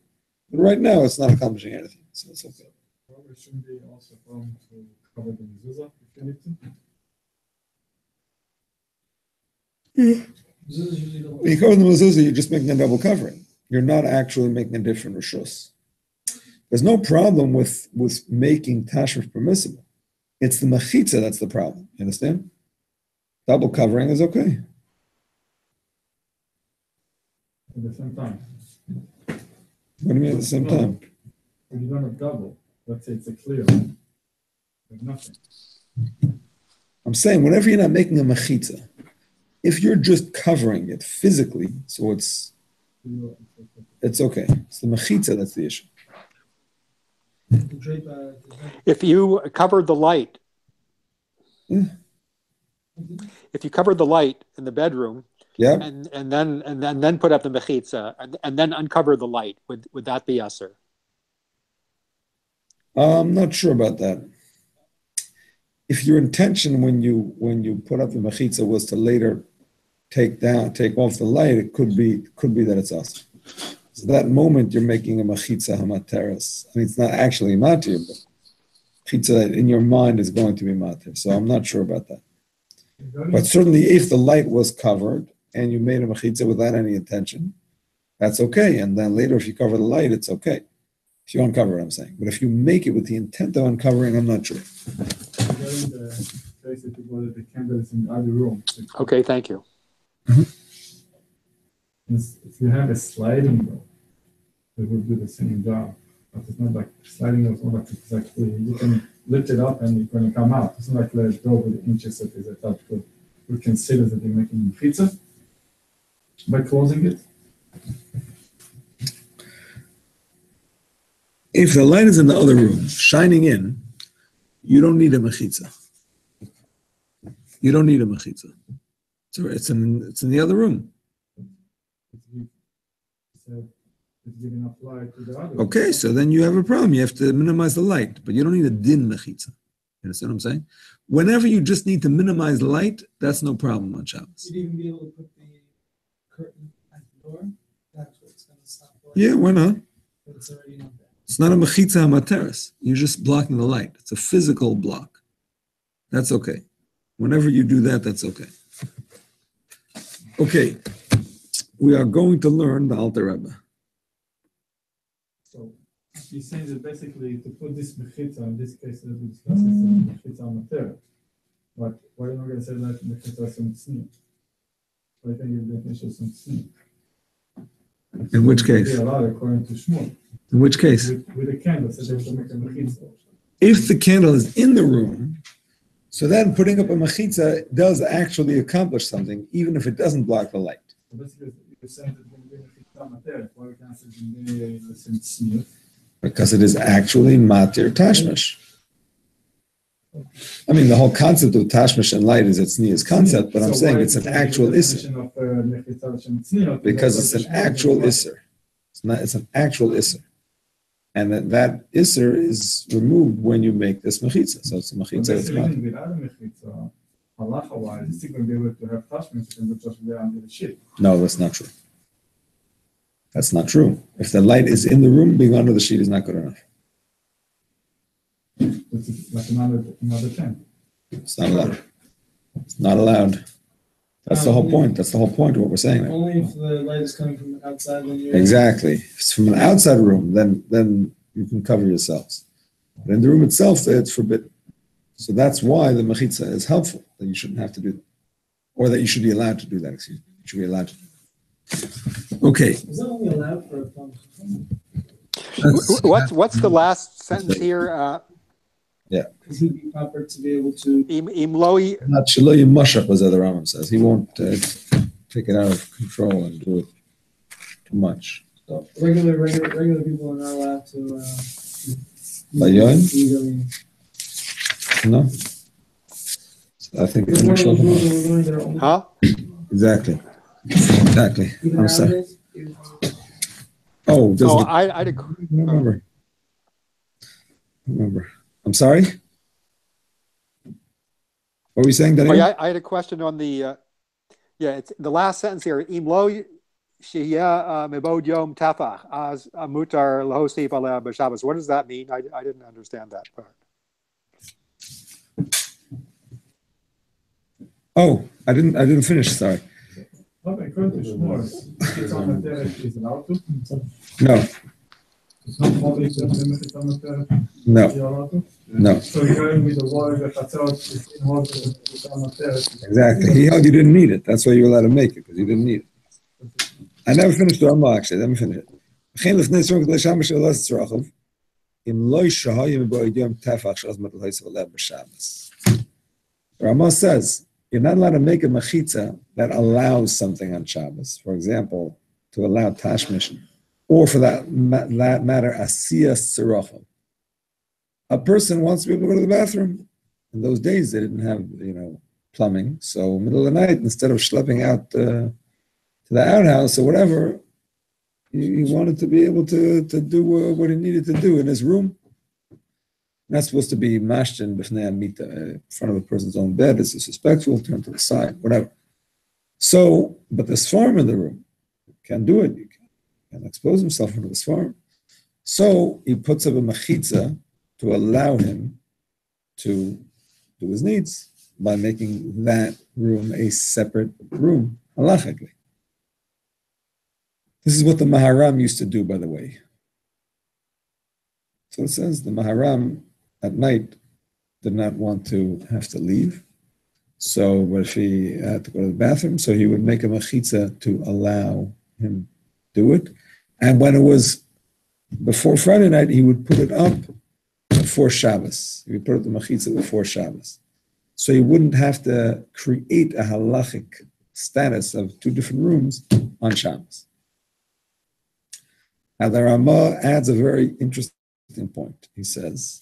But right now, it's not accomplishing anything, so it's okay. Probably shouldn't be also a problem to cover the mezuzah if you need to. This is usually the When you cover the mezuzah, you're just making a double covering. You're not actually making a different rishus. There's no problem with making tashrif permissible. It's the mechitza that's the problem. You understand? Double covering is okay. At the same time. What do you mean at the same time? If you don't have double, let's say it's a clear, there's nothing. I'm saying whenever you're not making a mechitza, if you're just covering it physically, so it's okay. It's the mechitza that's the issue. drape. If you covered the light, if you covered the light in the bedroom, Yeah. and then put up the mechitza and then uncover the light, would that be usher? I'm not sure about that. If your intention when you put up the mechitza was to later take off the light, it could be that it's us. So that moment you're making a mechitza hamateres. I mean, it's not actually matir, but mechitza in your mind is going to be matir. So I'm not sure about that. But certainly, if the light was covered and you made a mechitza without any intention, that's okay. And then later, if you cover the light, it's okay. If you uncover it, I'm saying. But if you make it with the intent of uncovering, I'm not sure. Regarding the case that you go that the candle is in the other room. Okay, thank you. If you have a sliding door, it will do the same job. But it's not like sliding door, it's not like exactly, you can lift it up and it's going to come out. It's not like the door with the inches that is attached to it. We consider that you're making mechitza by closing it. If the light is in the other room, shining in, you don't need a mechitza. You don't need a mechitza. So it's in the other room. It's giving enough light to the other. Okay, so then you have a problem. You have to minimize the light, but you don't need a din mechitza. You understand what I'm saying? Whenever you just need to minimize light, that's no problem on Shabbos. You'd even be able to put the curtain at the door. That's what's going to stop. Yeah, why not? But it's already not there. It's not a mechitza hamateres. You're just blocking the light. It's a physical block. That's okay. Whenever you do that, that's okay. Okay, we are going to learn the Alter Rebbe. So he's saying that basically to put this mechitza, in this case that we discussed, is mechitza amateur. But why are you not going to say that mechitza some tzniut? Why can you definition some tzniut? In which case? Be allowed according to Shmuel. In which case? With the candle, so they have to make a mechitza. If the candle is in the room, so then putting up a mechitza does actually accomplish something, even if it doesn't block the light. So basically, you're saying that when you mechitza amateur, why we can say some tzniut? Because it is actually matir tashmish. I mean, the whole concept of tashmish and light is its Nia's concept, but I'm saying it's an actual isser. Because it's an actual isser. It's an actual isser. And that isser is removed when you make this mechitza. So it's a mechitza. It's not. Halacha-wise, it's still going to be able to have tashmish and just lay under the sheet. No, that's not true. That's not true. If the light is in the room, being under the sheet is not good enough. It's like another thing. It's not allowed. It's not allowed. That's the whole point. That's the whole point of what we're saying there. Only if the light is coming from outside, then you're Exactly. If it's from an outside room, then you can cover yourselves. But in the room itself, it's forbidden. So that's why the mechitza is helpful, that you shouldn't have to do that. Or that you should be allowed to do that, excuse me. You should be allowed to do that. Okay. Is that only allowed for a phone? What's the last sentence here? Because he'd be proper to be able to. Imloi. Not shelo yimashach, as the Rambam says. He won't take it out of control and do it too much. So regular people are not allowed to. Layoin? Legally. No? So I think it's One of those rules much. that we're learning that are only Huh? Exactly. Exactly. even I'm sorry. nowadays. Even- Oh, does Oh, the, I I don't remember. I'm sorry? What were you saying, Oh, Daniel? yeah, I had a question on the, it's the last sentence here. Imlo shehya mebod yom tafach az mutar lahosif aleh b'Shabbos. What does that mean? I didn't understand that part. Oh, I didn't finish, sorry. Okay, according to Shmuel, it's on the terrace, is allowed to. No, It's not only the limit on the terrace, no, you're allowed to. no. So you're going with the water, the chatzot, it's in water, it's on the terrace. Exactly. He held you didn't need it. That's why you were allowed to make it, because you didn't need it. I never finished the Rambam, actually. Let me finish it. Rambam says, you're not allowed to make a mechitza that allows something on Shabbos. For example, to allow tashmish, or for that matter, asiyas tzarachim. A person wants to be able to go to the bathroom. In those days, they didn't have, plumbing. So middle of the night, instead of schlepping out to the outhouse or whatever, he wanted to be able to do what he needed to do in his room. Not supposed to be mashtin b'fnei amita, in front of a person's own bed. It's disrespectful. Turn to the side, whatever. So, but the swarm in the room can't do it. You can't expose himself into the swarm. So he puts up a mechitza to allow him to do his needs by making that room a separate room, halachically. This is what the Maharam used to do, by the way. So it says the Maharam at night did not want to have to leave. So if he had to go to the bathroom, so he would make a mechitza to allow him to do it. And when it was before Friday night, he would put it up before Shabbos. He would put up the mechitza before Shabbos. So he wouldn't have to create a halachic status of two different rooms on Shabbos. Now the Ramah adds a very interesting point. He says,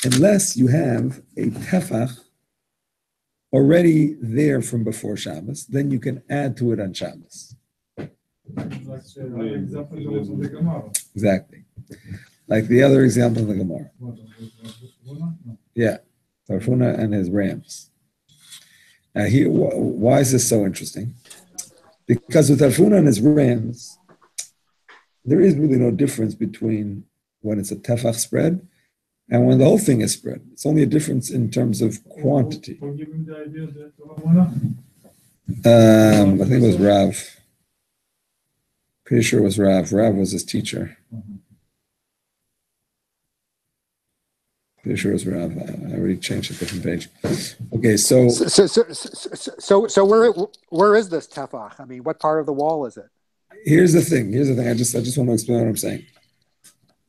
unless you have a tefach already there from before Shabbos, then you can add to it on Shabbos. Like the example that was on the Gemara. Exactly. Like the other example in the Gemara. What, no. Yeah. Tarfuna and his rams. Now, why is this so interesting? Because with Tarfuna and his rams, there is really no difference between when it's a tefach spread and when the whole thing is spread. It's only a difference in terms of quantity. For giving the idea that Ramona? I think it was Rav. Pretty sure it was Rav. Rav was his teacher. Pretty sure it was Rav. I already changed a different page. Okay, so where is this tefach? I mean, what part of the wall is it? here's the thing. I just want to explain what I'm saying.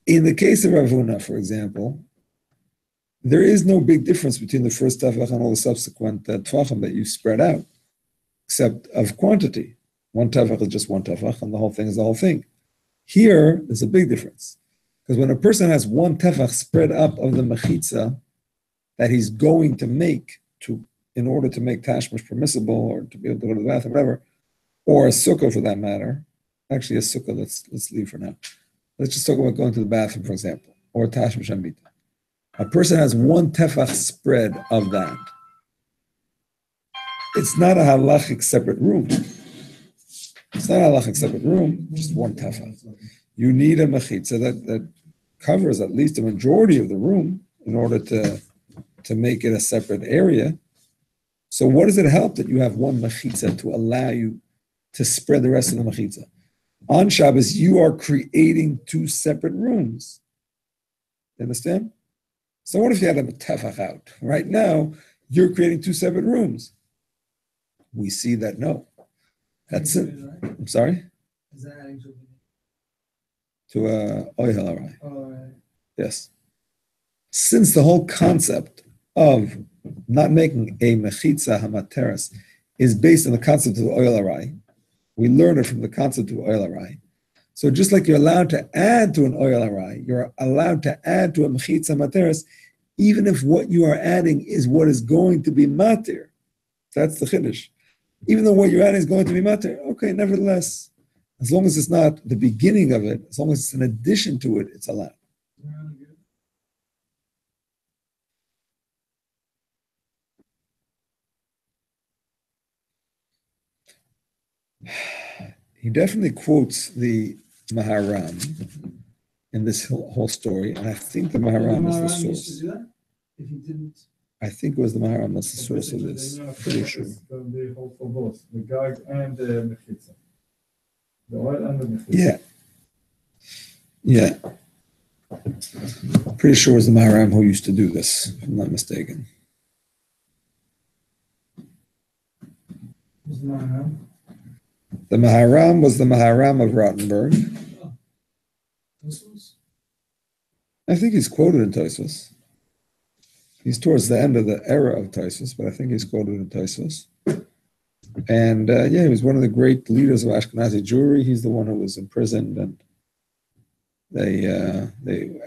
In the case of Rav Huna, for example, there is no big difference between the first tefach and all the subsequent tefachim that you spread out, except of quantity. One tefach is just one tefach, and the whole thing is the whole thing. Here, there's a big difference. Because when a person has one tefach spread up of the mechitza that he's going to make in order to make tashmish permissible or to be able to go to the bathroom, whatever, or a sukkah for that matter. Actually, a sukkah, let's leave for now. Let's just talk about going to the bathroom, for example, or tashmish amita. A person has one tefach spread of that. It's not a halachic separate room. It's not a halachic separate room, just one tefach. You need a mechitza that covers at least a majority of the room in order to make it a separate area. So what does it help that you have one mechitza to allow you to spread the rest of the mechitza? On Shabbos, you are creating two separate rooms. You understand? So what if you had a tefach out? Right now, you're creating two separate rooms. We see that no. That's it. I'm sorry? Is that adding to Ohel, right? Oh, right. Yes. Since the whole concept of not making a mechitza hamateres is based on the concept of Ohel arai, we learn it from the concept of Ohel arai. So just like you're allowed to add to an Ohel arai, you're allowed to add to a mechitza hamateres, even if what you are adding is what is going to be matir. That's the chiddush. Even though what you're adding is going to be matir, okay, nevertheless, as long as it's not the beginning of it, as long as it's an addition to it, it's allowed. He definitely quotes the Maharam in this whole story, and I think the Maharam is the source. If he didn't, I think it was the Maharam that's the source of this. Pretty sure. They hold for both the gag and the mechitza. The oil and the mechitza. Yeah. Pretty sure it was the Maharam who used to do this, if I'm not mistaken. was the Maharam. The Maharam was the Maharam of Rottenburg. This was? I think he's quoted in Tosfos. He's towards the end of the era of Tosfos, but I think he's quoted in Tosfos. And he was one of the great leaders of Ashkenazi Jewry. He's the one who was imprisoned, and they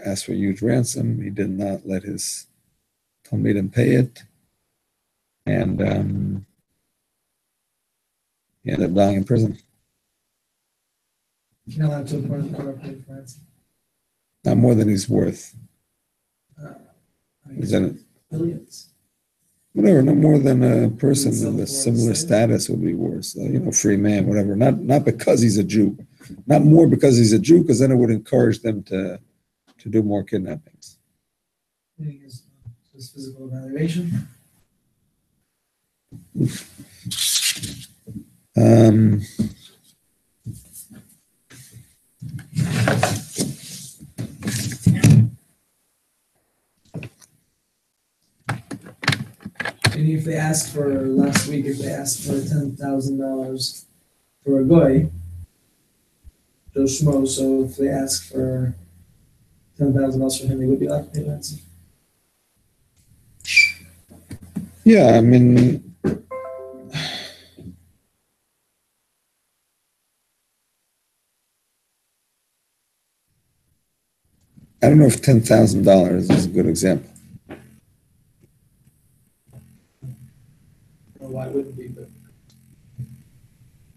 asked for a huge ransom. He did not let his Talmidim pay it, and he ended up dying in prison. You're not allowed to afford the court paid for ransom. Not more than he's worth. Is that billions? Whatever, no more than a person of a similar status would be worse. Free man, whatever. Not because he's a Jew. Not more because he's a Jew, because then it would encourage them to do more kidnappings. His physical evaluation. And if they asked for last week, if they asked for $10,000 for a guy, Joe Schmo, so if they ask for $10,000 for him, they would be allowed to pay ransom. Yeah, I mean, I don't know if $10,000 is a good example. Or why wouldn't it be, but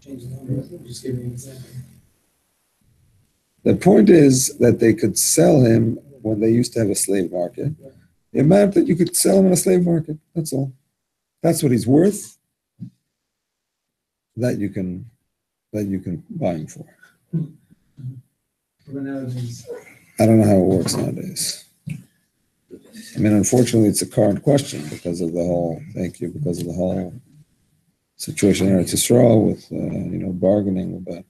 change the number. Just give me an example. The point is that they could sell him when they used to have a slave market. The amount that you could sell him in a slave market, that's all. That's what he's worth. That you can buy him for. But nowadays, I don't know how it works nowadays. I mean, unfortunately, it's a current question because of the whole situation in Eretz Yisrael with bargaining about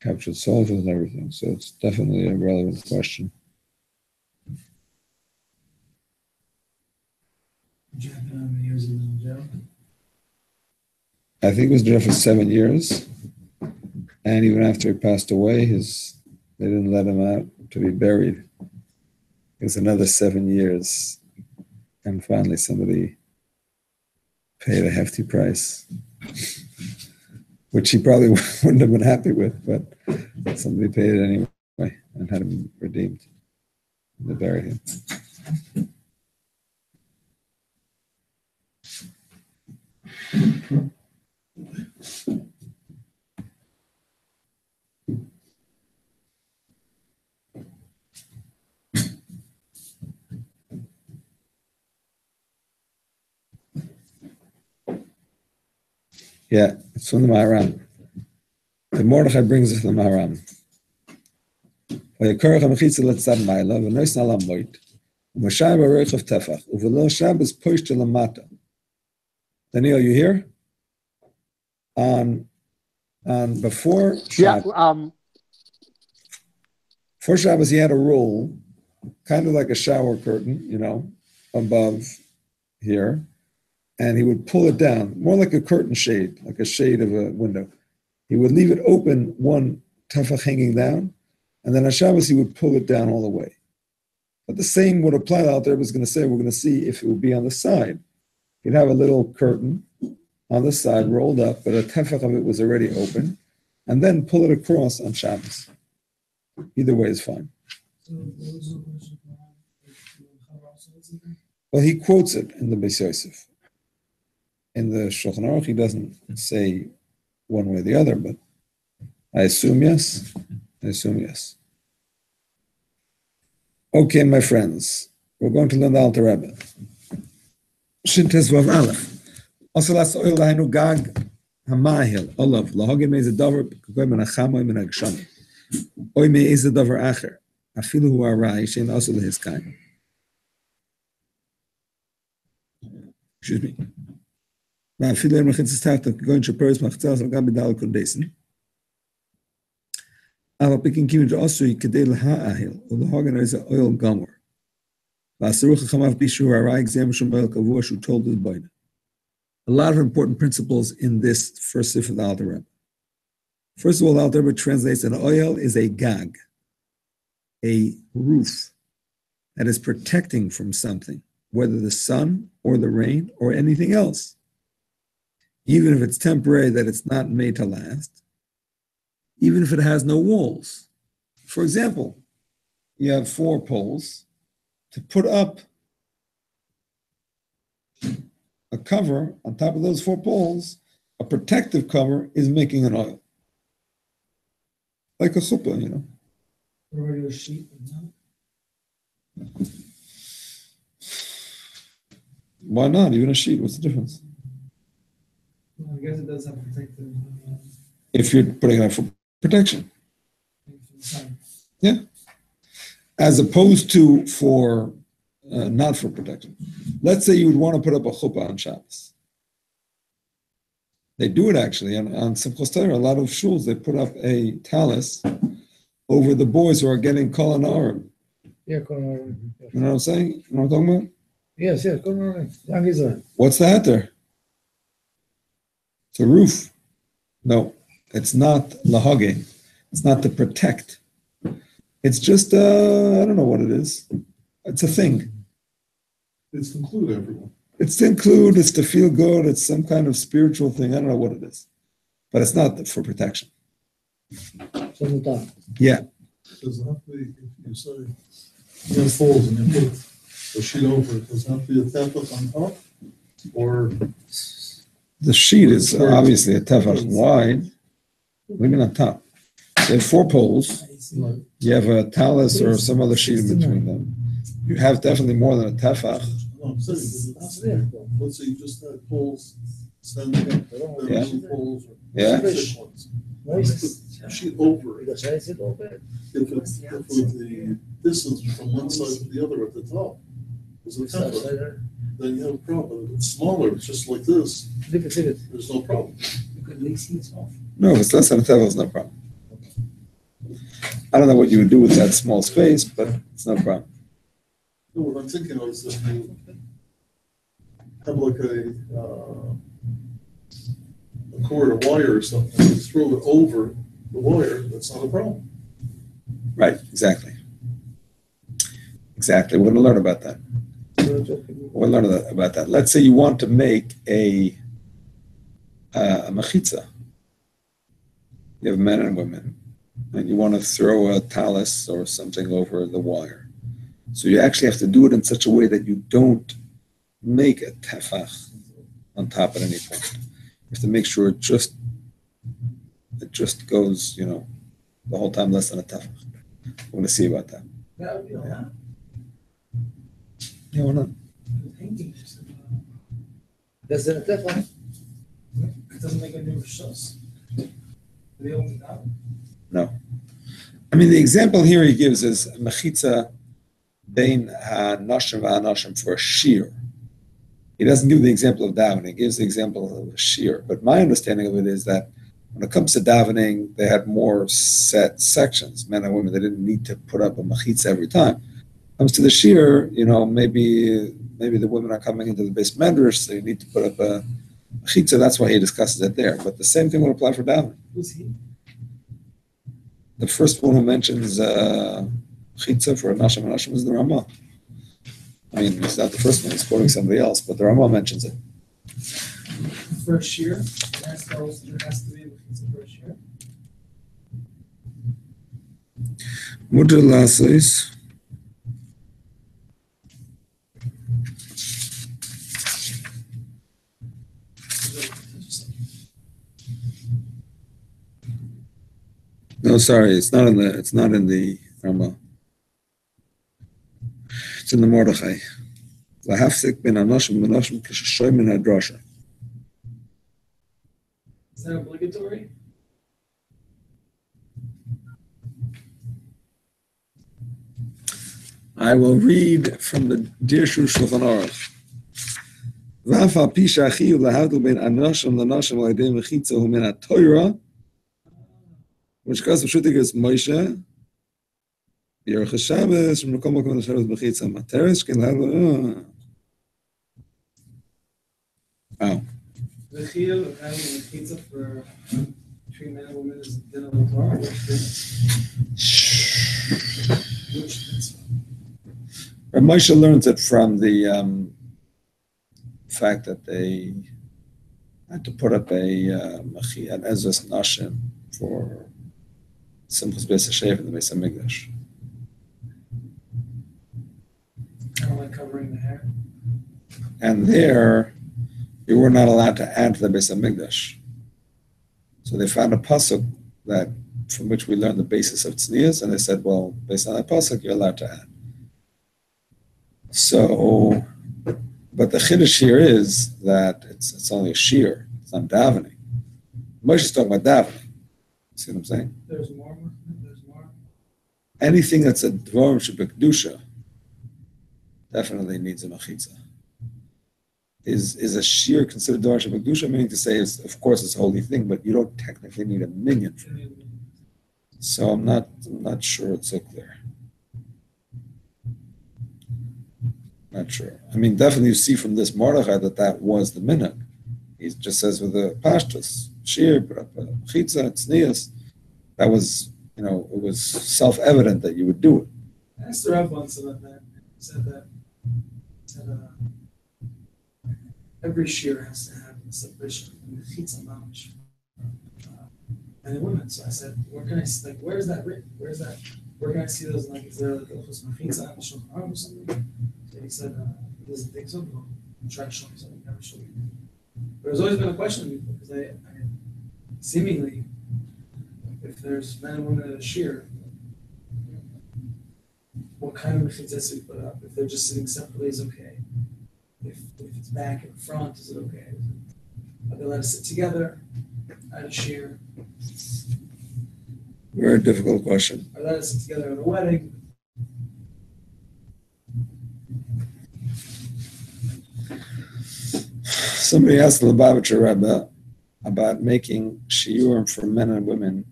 captured soldiers and everything. So it's definitely a relevant question. Jeff, how many years he was in jail? I think it was there for 7 years, and even after he passed away, they didn't let him out to be buried. It was another 7 years, and finally somebody paid a hefty price, which he probably wouldn't have been happy with, but somebody paid it anyway. Right, and had him redeemed. They buried him. Yeah, it's from the Maharam. The Mordechai brings it from the Maharam. ויקרח המחיצה לצד מעלה, ונויס על המוית, ומשאר ברחב טפח, ובלא Shabbos pushed למטה. Daniel, you here? On before Shabbos, before Shabbos, he had a roll, kind of like a shower curtain, above here, and he would pull it down, more like a curtain shade, like a shade of a window. He would leave it open, one tefach hanging down, and then on Shabbos, he would pull it down all the way. But the same would apply out there. Was going to say, we're going to see if it would be on the side. He'd have a little curtain on the side, rolled up, but a tefach of it was already open, and then pull it across on Shabbos. Either way is fine. Well, he quotes it in the Beis Yosef. In the Shulchan Aruch, he doesn't say one way or the other, but I assume yes. Okay, my friends, we're going to learn the Alter Rebbe. Shin Tezvav Aleph. Also, last oil lahinu gag hamahil olav lahogim is a dover koy men achamoy men agshami. Oy me is a dover acher. Afilu hu arai shein also lehis kain. Excuse me. Na afilu mechitzos tachta going to purse machtzas al gab b'dal kondesin. Aber picking kimid also kedei laha'ahil or lahogin is a oil gomer. V'asaruch chamav bishu arai exam shum oil kavua shu told the boyna. A lot of important principles in this first sif of the Alter Rebbe. First of all, the Alter Rebbe translates an oil is a gag, a roof that is protecting from something, whether the sun or the rain or anything else. Even if it's temporary, that it's not made to last, even if it has no walls. For example, you have 4 poles to put up a cover on top of those 4 poles, a protective cover is making an oil. Like a chuppah, A regular sheet. Why not? Even a sheet, what's the difference? Well, I guess it does have protective. If you're putting it up for protection. Yeah. As opposed to for not for protection. Let's say you would want to put up a chuppah on Shabbos. They do it actually on Simchos Torah. A lot of shuls, they put up a talus over the boys who are getting kol ha'arim. Yeah, kol ha'arim. You know what I'm saying? You know what I'm talking about? Yes, kol ha'arim. Young Israel. What's that there? It's a roof. No, it's not lahage. It's not to protect. It's just, I don't know what it is. It's a thing. It's to include everyone. It's to include, it's to feel good, it's some kind of spiritual thing. I don't know what it is. But it's not for protection. Yeah. Does it have to be, if you say, you have poles and you put a sheet over it, does it have to be a tefach on top? Or The sheet is obviously a tefach wide. Maybe on top. You have 4 poles. You have a talus or some other sheet in between them. You have definitely more than a tefach. no, I'm saying, let's say you just had poles standing up, Yeah. 2 poles or Yeah. 6 ones. Put a sheet over it. If the distance from one side to the other at the top is a tefach, then you have a problem. If it's smaller, it's just like this, there's no problem. No, if it's less than a tefach, it's no problem. I don't know what you would do with that small space, but it's no problem. No, what I'm thinking of is if you have like a cord of wire or something, and you throw it over the wire, that's not a problem. Right, exactly. Exactly. We're going to learn about that. We'll learn about that. Let's say you want to make a mechitza. You have men and women. and you want to throw a talus or something over the wire. So you actually have to do it in such a way that you don't make a tefach on top at any point. You have to make sure it just goes, the whole time less than a tefach. I want to see about that. That would be a lot. Yeah, why not? Paintings. That's the tefach. It doesn't make any Hilchos. They open it up. No. I mean, the example here he gives is Mechitza bein ha-nashim va-nashim for a shear. He doesn't give the example of davening. He gives the example of a shear. But my understanding of it is that when it comes to davening, they had more set sections, men and women. They didn't need to put up a mechitza every time. When it comes to the shear, maybe the women are coming into the base medrash, so you need to put up a mechitza. That's why he discusses it there. But the same thing would apply for davening. Who's he? The first one who mentions mechitza for a nashim and nashim is the Ramah. I mean, it's not the first one. He's quoting somebody else, but the Ramah mentions it. For a shear, there has to be a Mechitzos for a shear. Mutter lasis. No, sorry, it's not in the Ramah. It's in the Mordechai. Lahafsik ben anoshim v'noshim k'sheshoy min hadrasha. Is that obligatory? I will read from the Dirshu Shulchan Aruch. V'afal pi she'achiyu lahavdil ben anoshim l'noshim l'yadei mechitza hu min haTorah, which goes to Shutik is Moshe. Yerchas Shabbos from Makom Makom Shabbos Mechitza Materes can have. Oh. The chiyuv of having a Mechitzos for between men and women is din of the Torah. Which mitzvah? Moshe learns it from the fact that they had to put up an Ezras Nashim for Simchas Beis HaShev in the Beis HaMikdash. Kind of like covering the hair. And there, you were not allowed to add to the Beis HaMikdash. So they found a pasuk from which we learned the basis of tznius, and they said, well, based on that pasuk, you're allowed to add. So, but the chiddush here is that it's only a shear. It's not davening. Moshe is talking about davening. See what I'm saying? There's more. Anything that's a dvarim shebekdusha definitely needs a mechitza. Is a shear considered dvarim shebekdusha? Meaning to say, of course, it's a holy thing, but you don't technically need a minyan for it. So I'm not sure it's so clear. Not sure. I mean, definitely you see from this Mordechai that was the minhag. He just says with the pashtus, shear, put up a mechitza, tznius. That was, it was self-evident that you would do it. I asked the Rav once about that. He said every shear has to have a separation in the chitza mamash, and the women. So I said, where can I see? Like, where is that written? Where can I see those? Like, is there like Hilchos mechitza on Shulchan Aruch or something? And he said, he doesn't think so. Well, I'm trying to show him something. Never show you. But there's always been a question with me because I seemingly, if there's men and women at a shear, what kind of mechitzos we put up? If they're just sitting separately, is okay. If it's back and front, is it okay? Are they allowed to sit together at a shear? Very difficult question. Are they allowed to sit together at a wedding? Somebody asked the Lubavitcher Rebbe about making shiurim for men and women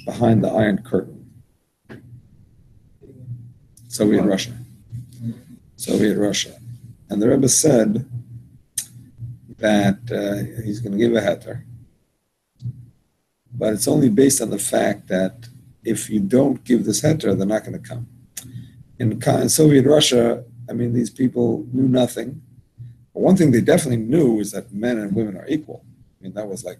behind the Iron Curtain. Soviet Russia. And the Rebbe said that he's going to give a heter, but it's only based on the fact that if you don't give this heter, they're not going to come. In Soviet Russia, I mean, these people knew nothing. But one thing they definitely knew is that men and women are equal. I mean, that was like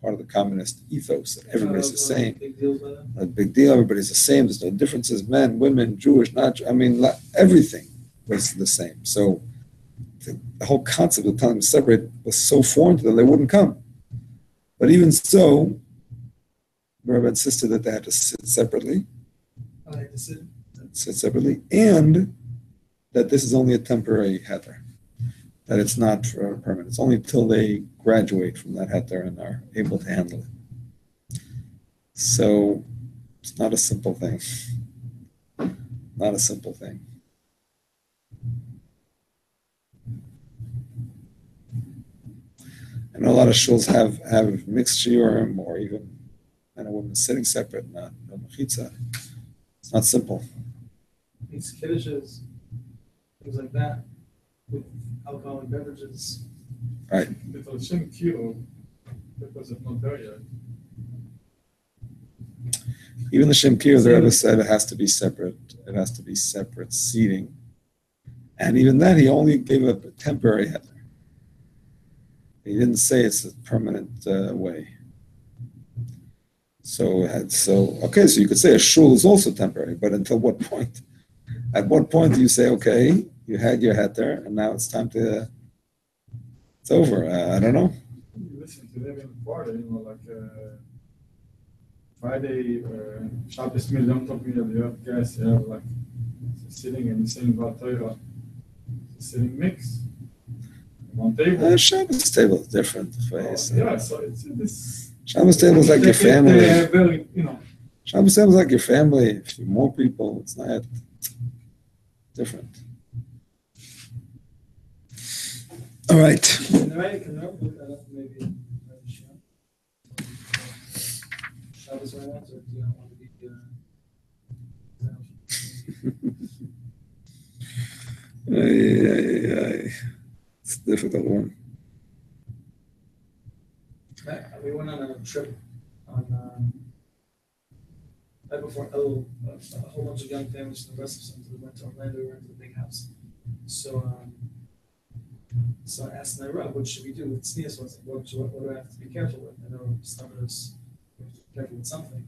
part of the communist ethos that everybody's the same. Big deal by that. A big deal. Everybody's the same. There's no differences. Men, women, Jewish, not. I mean, everything was the same. So the whole concept of telling them to separate was so foreign to them they wouldn't come. But even so, the Rebbe insisted that they had to sit separately. I like to sit. Sit separately, and that this is only a temporary heter, that it's not permanent. It's only until they graduate from that heter and are able to handle it. So it's not a simple thing. Not a simple thing. I know a lot of shuls have mixed shiurim, or even men and women sitting separate, not no mechitza. It's not simple. These kiddushes, things like that, with alcoholic beverages. Right. With a Shem Kilo, because it's not there yet. Even the Shem Kiruv, the Rebbe said it has to be separate. It has to be separate seating. And even that, he only gave a temporary heter. He didn't say it's a permanent way. So you could say a shul is also temporary, but until what point? At what point do you say, okay, you had your heter, and now it's time to, it's over? I don't know. You listen to them in Florida, like Friday, Shabbos meal, Yom Tov meal, you have guys, you have like sitting and saying about Torah, sitting mix. One table. Shabbos table is different. Yeah, so it's this. Shabbos table is like your family. Very, Shabbos table is like your family. If you're more people, it's not different. All right. Can I look that up maybe? Shabbos right now, or do you not want to be It's a difficult one. We went on a trip on right before Ohel, a whole bunch of young families from the rest of Sons. We went to Orlando. We went to the big house. So I asked my Rav, what should we do with sneas? What do I have to be careful with? I know some of us have to be careful with something.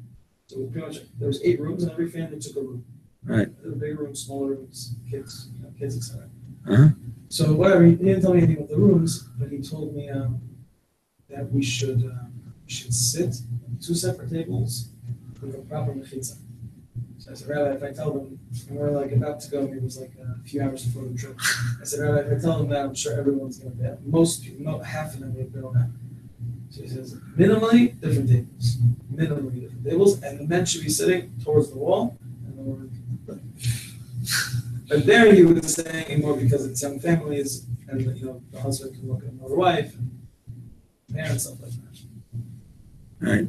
So pretty much there was 8 rooms, and every family took a room. Right. There were big rooms, smaller rooms, kids, etc. Uh-huh. So whatever, he didn't tell me anything about the rooms, but he told me that we should sit at 2 separate tables with a proper mechitzah. So I said, Rabbi, if I tell them, and we're like about to go, maybe it was like a few hours before the trip. I said, Rabbi, if I tell them that, I'm sure everyone's going to be, most people, half of them will be on that. So he says, minimally different tables. Minimally different tables, and the men should be sitting towards the wall, and the women. But there he was saying more because it's young families, and the husband can look at another wife, and parents, stuff like that. Right.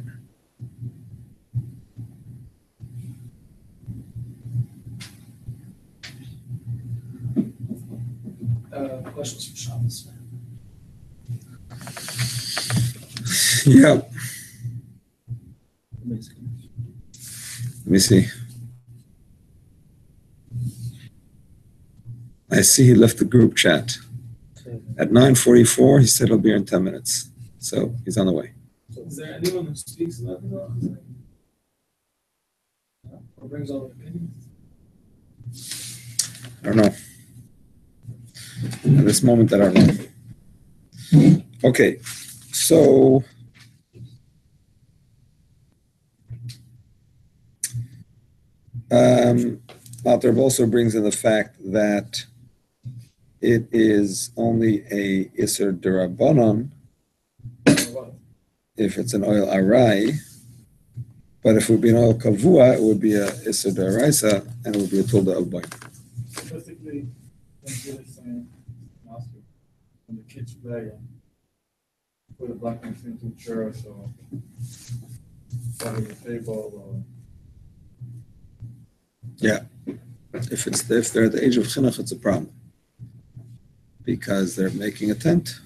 Questions from Shabbos. Yeah. Let me see. I see he left the group chat. At 9:44, he said he'll be here in 10 minutes. So he's on the way. Is there anyone who speaks about it? Or brings all the opinions? I don't know. At this moment, I don't know. Okay, so Alter also brings in the fact that it is only a Isser Derabanan if it's an Ohel Arai, but if it would be an Ohel Kavua, it would be a Isser Deraisa, and it would be a Tulda of Bain. Basically, when the kids play and put a black man into church or setting a table or. Yeah, if they're at the age of chinuch, it's a problem because they're making a tent.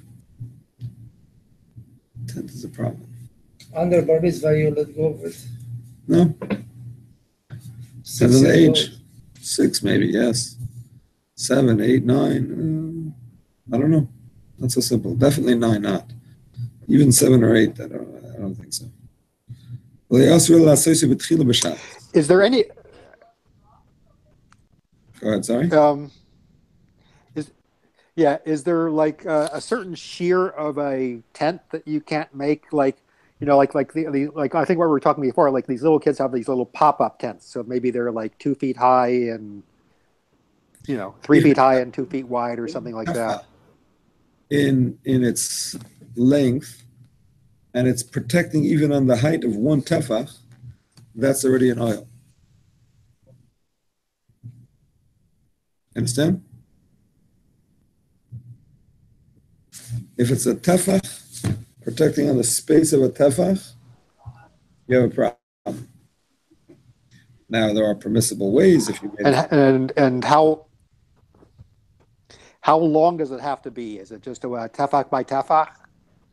Tent is a problem. Under bar mitzvah, you let go of it. No, depends on the age. 6 maybe, yes. 7, 8, 9. I don't know. Not so simple. Definitely 9, not. Even 7 or 8. I don't don't think so. Well, they also will associate with Chila b'Shabbos. Is there any? Go ahead, sorry. Is there like a certain shear of a tent that you can't make? Like, like the like I think what we were talking before, like these little kids have these little pop-up tents. So maybe they're like 2 feet high and 3 feet high and 2 feet wide or something like that. In its length, and it's protecting even on the height of 1 tefach, that's already an oil. Understand? If it's a tefach, protecting on the space of a tefach, you have a problem. Now there are permissible ways if you made and how long does it have to be? Is it just a tefach by tefach?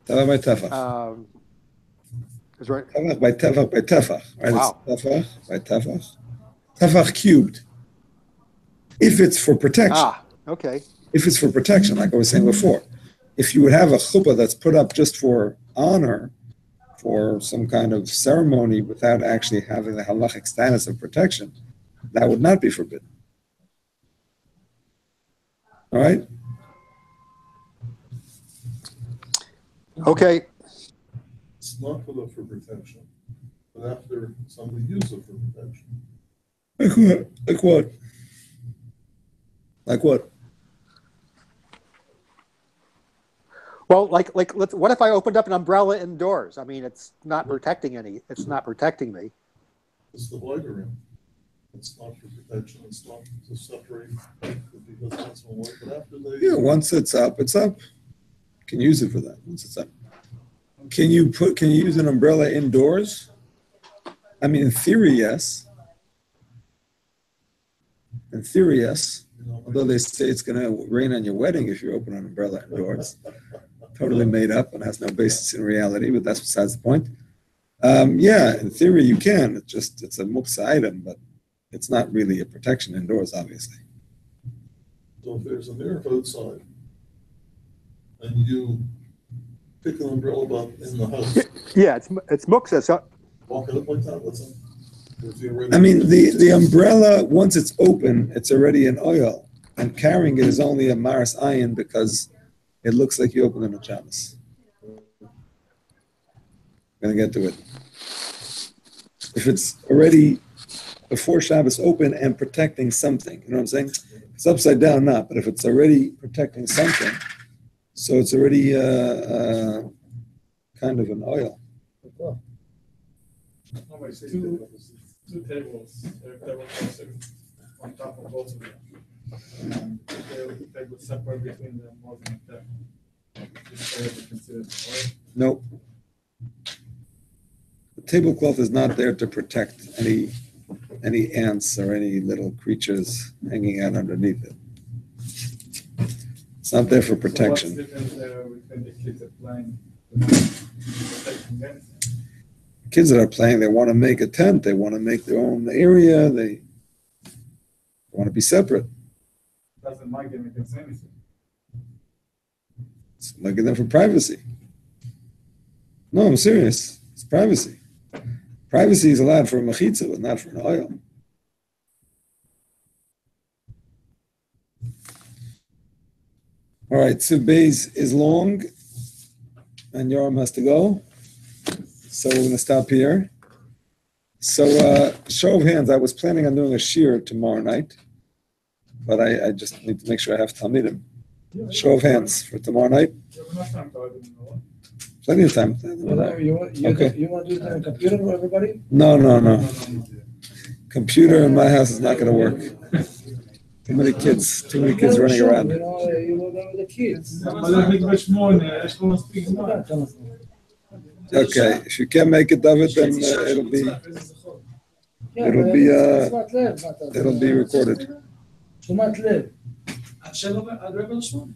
Tefach by tefach. Is right. Tefach by tefach by tefach. Right? Wow. It's tefach by tefach. Tefach cubed. If it's for protection. Ah, okay. If it's for protection, like I was saying before. If you would have a chuppah that's put up just for honor, for some kind of ceremony without actually having the halachic status of protection, that would not be forbidden. All right? Okay. It's not put up for protection, but after somebody uses it for protection. Like what? Like what? Well, what if I opened up an umbrella indoors? I mean, it's not protecting me. It's the wider end. It's not for protection. It's not to separate because that's one way. But after they Once it's up, it's up. You can use it for that. Once it's up. Can you use an umbrella indoors? I mean, in theory, yes. In theory, yes. Although they say it's going to rain on your wedding if you open an umbrella indoors. Totally made up and has no basis in reality, but that's besides the point. In theory you can. It's a muksa item, but it's not really a protection indoors, obviously. So if there's a mirror outside and you pick an umbrella up in the house, yeah, it's muksa. So walk it up like that. I mean, the umbrella, once it's open, it's already an oil, and carrying it is only a maras ayin because it looks like you opened it on Shabbos. I'm going to get to it. If it's already before Shabbos open and protecting something, you know what I'm saying? It's upside down, not, but if it's already protecting something, so it's already kind of an oil. Two tables, on top of both of them. And the table separate between them more than that. Nope. The tablecloth is not there to protect any ants or any little creatures hanging out underneath it. It's not there for protection. So what's the difference there between the kids that are playing protecting them? Kids that are playing, they want to make a tent, they want to make their own area, they want to be separate. Doesn't make them against anything. It's making them for privacy. No, I'm serious. It's privacy. Privacy is allowed for a mechitzah, but not for an oil. All right, Siv Beis is long, and Yoram has to go. So we're going to stop here. So show of hands, I was planning on doing a shir tomorrow night, but I just need to make sure I have Talmidim. Show of hands for tomorrow night. Plenty of time. You want to do it on a computer for everybody? No. Computer in my house is not going to work. Too many kids running around. You were there with the kids. Okay, if you can't make it, David, then it'll be recorded. תשומת לב. עד 7 עד 7:45?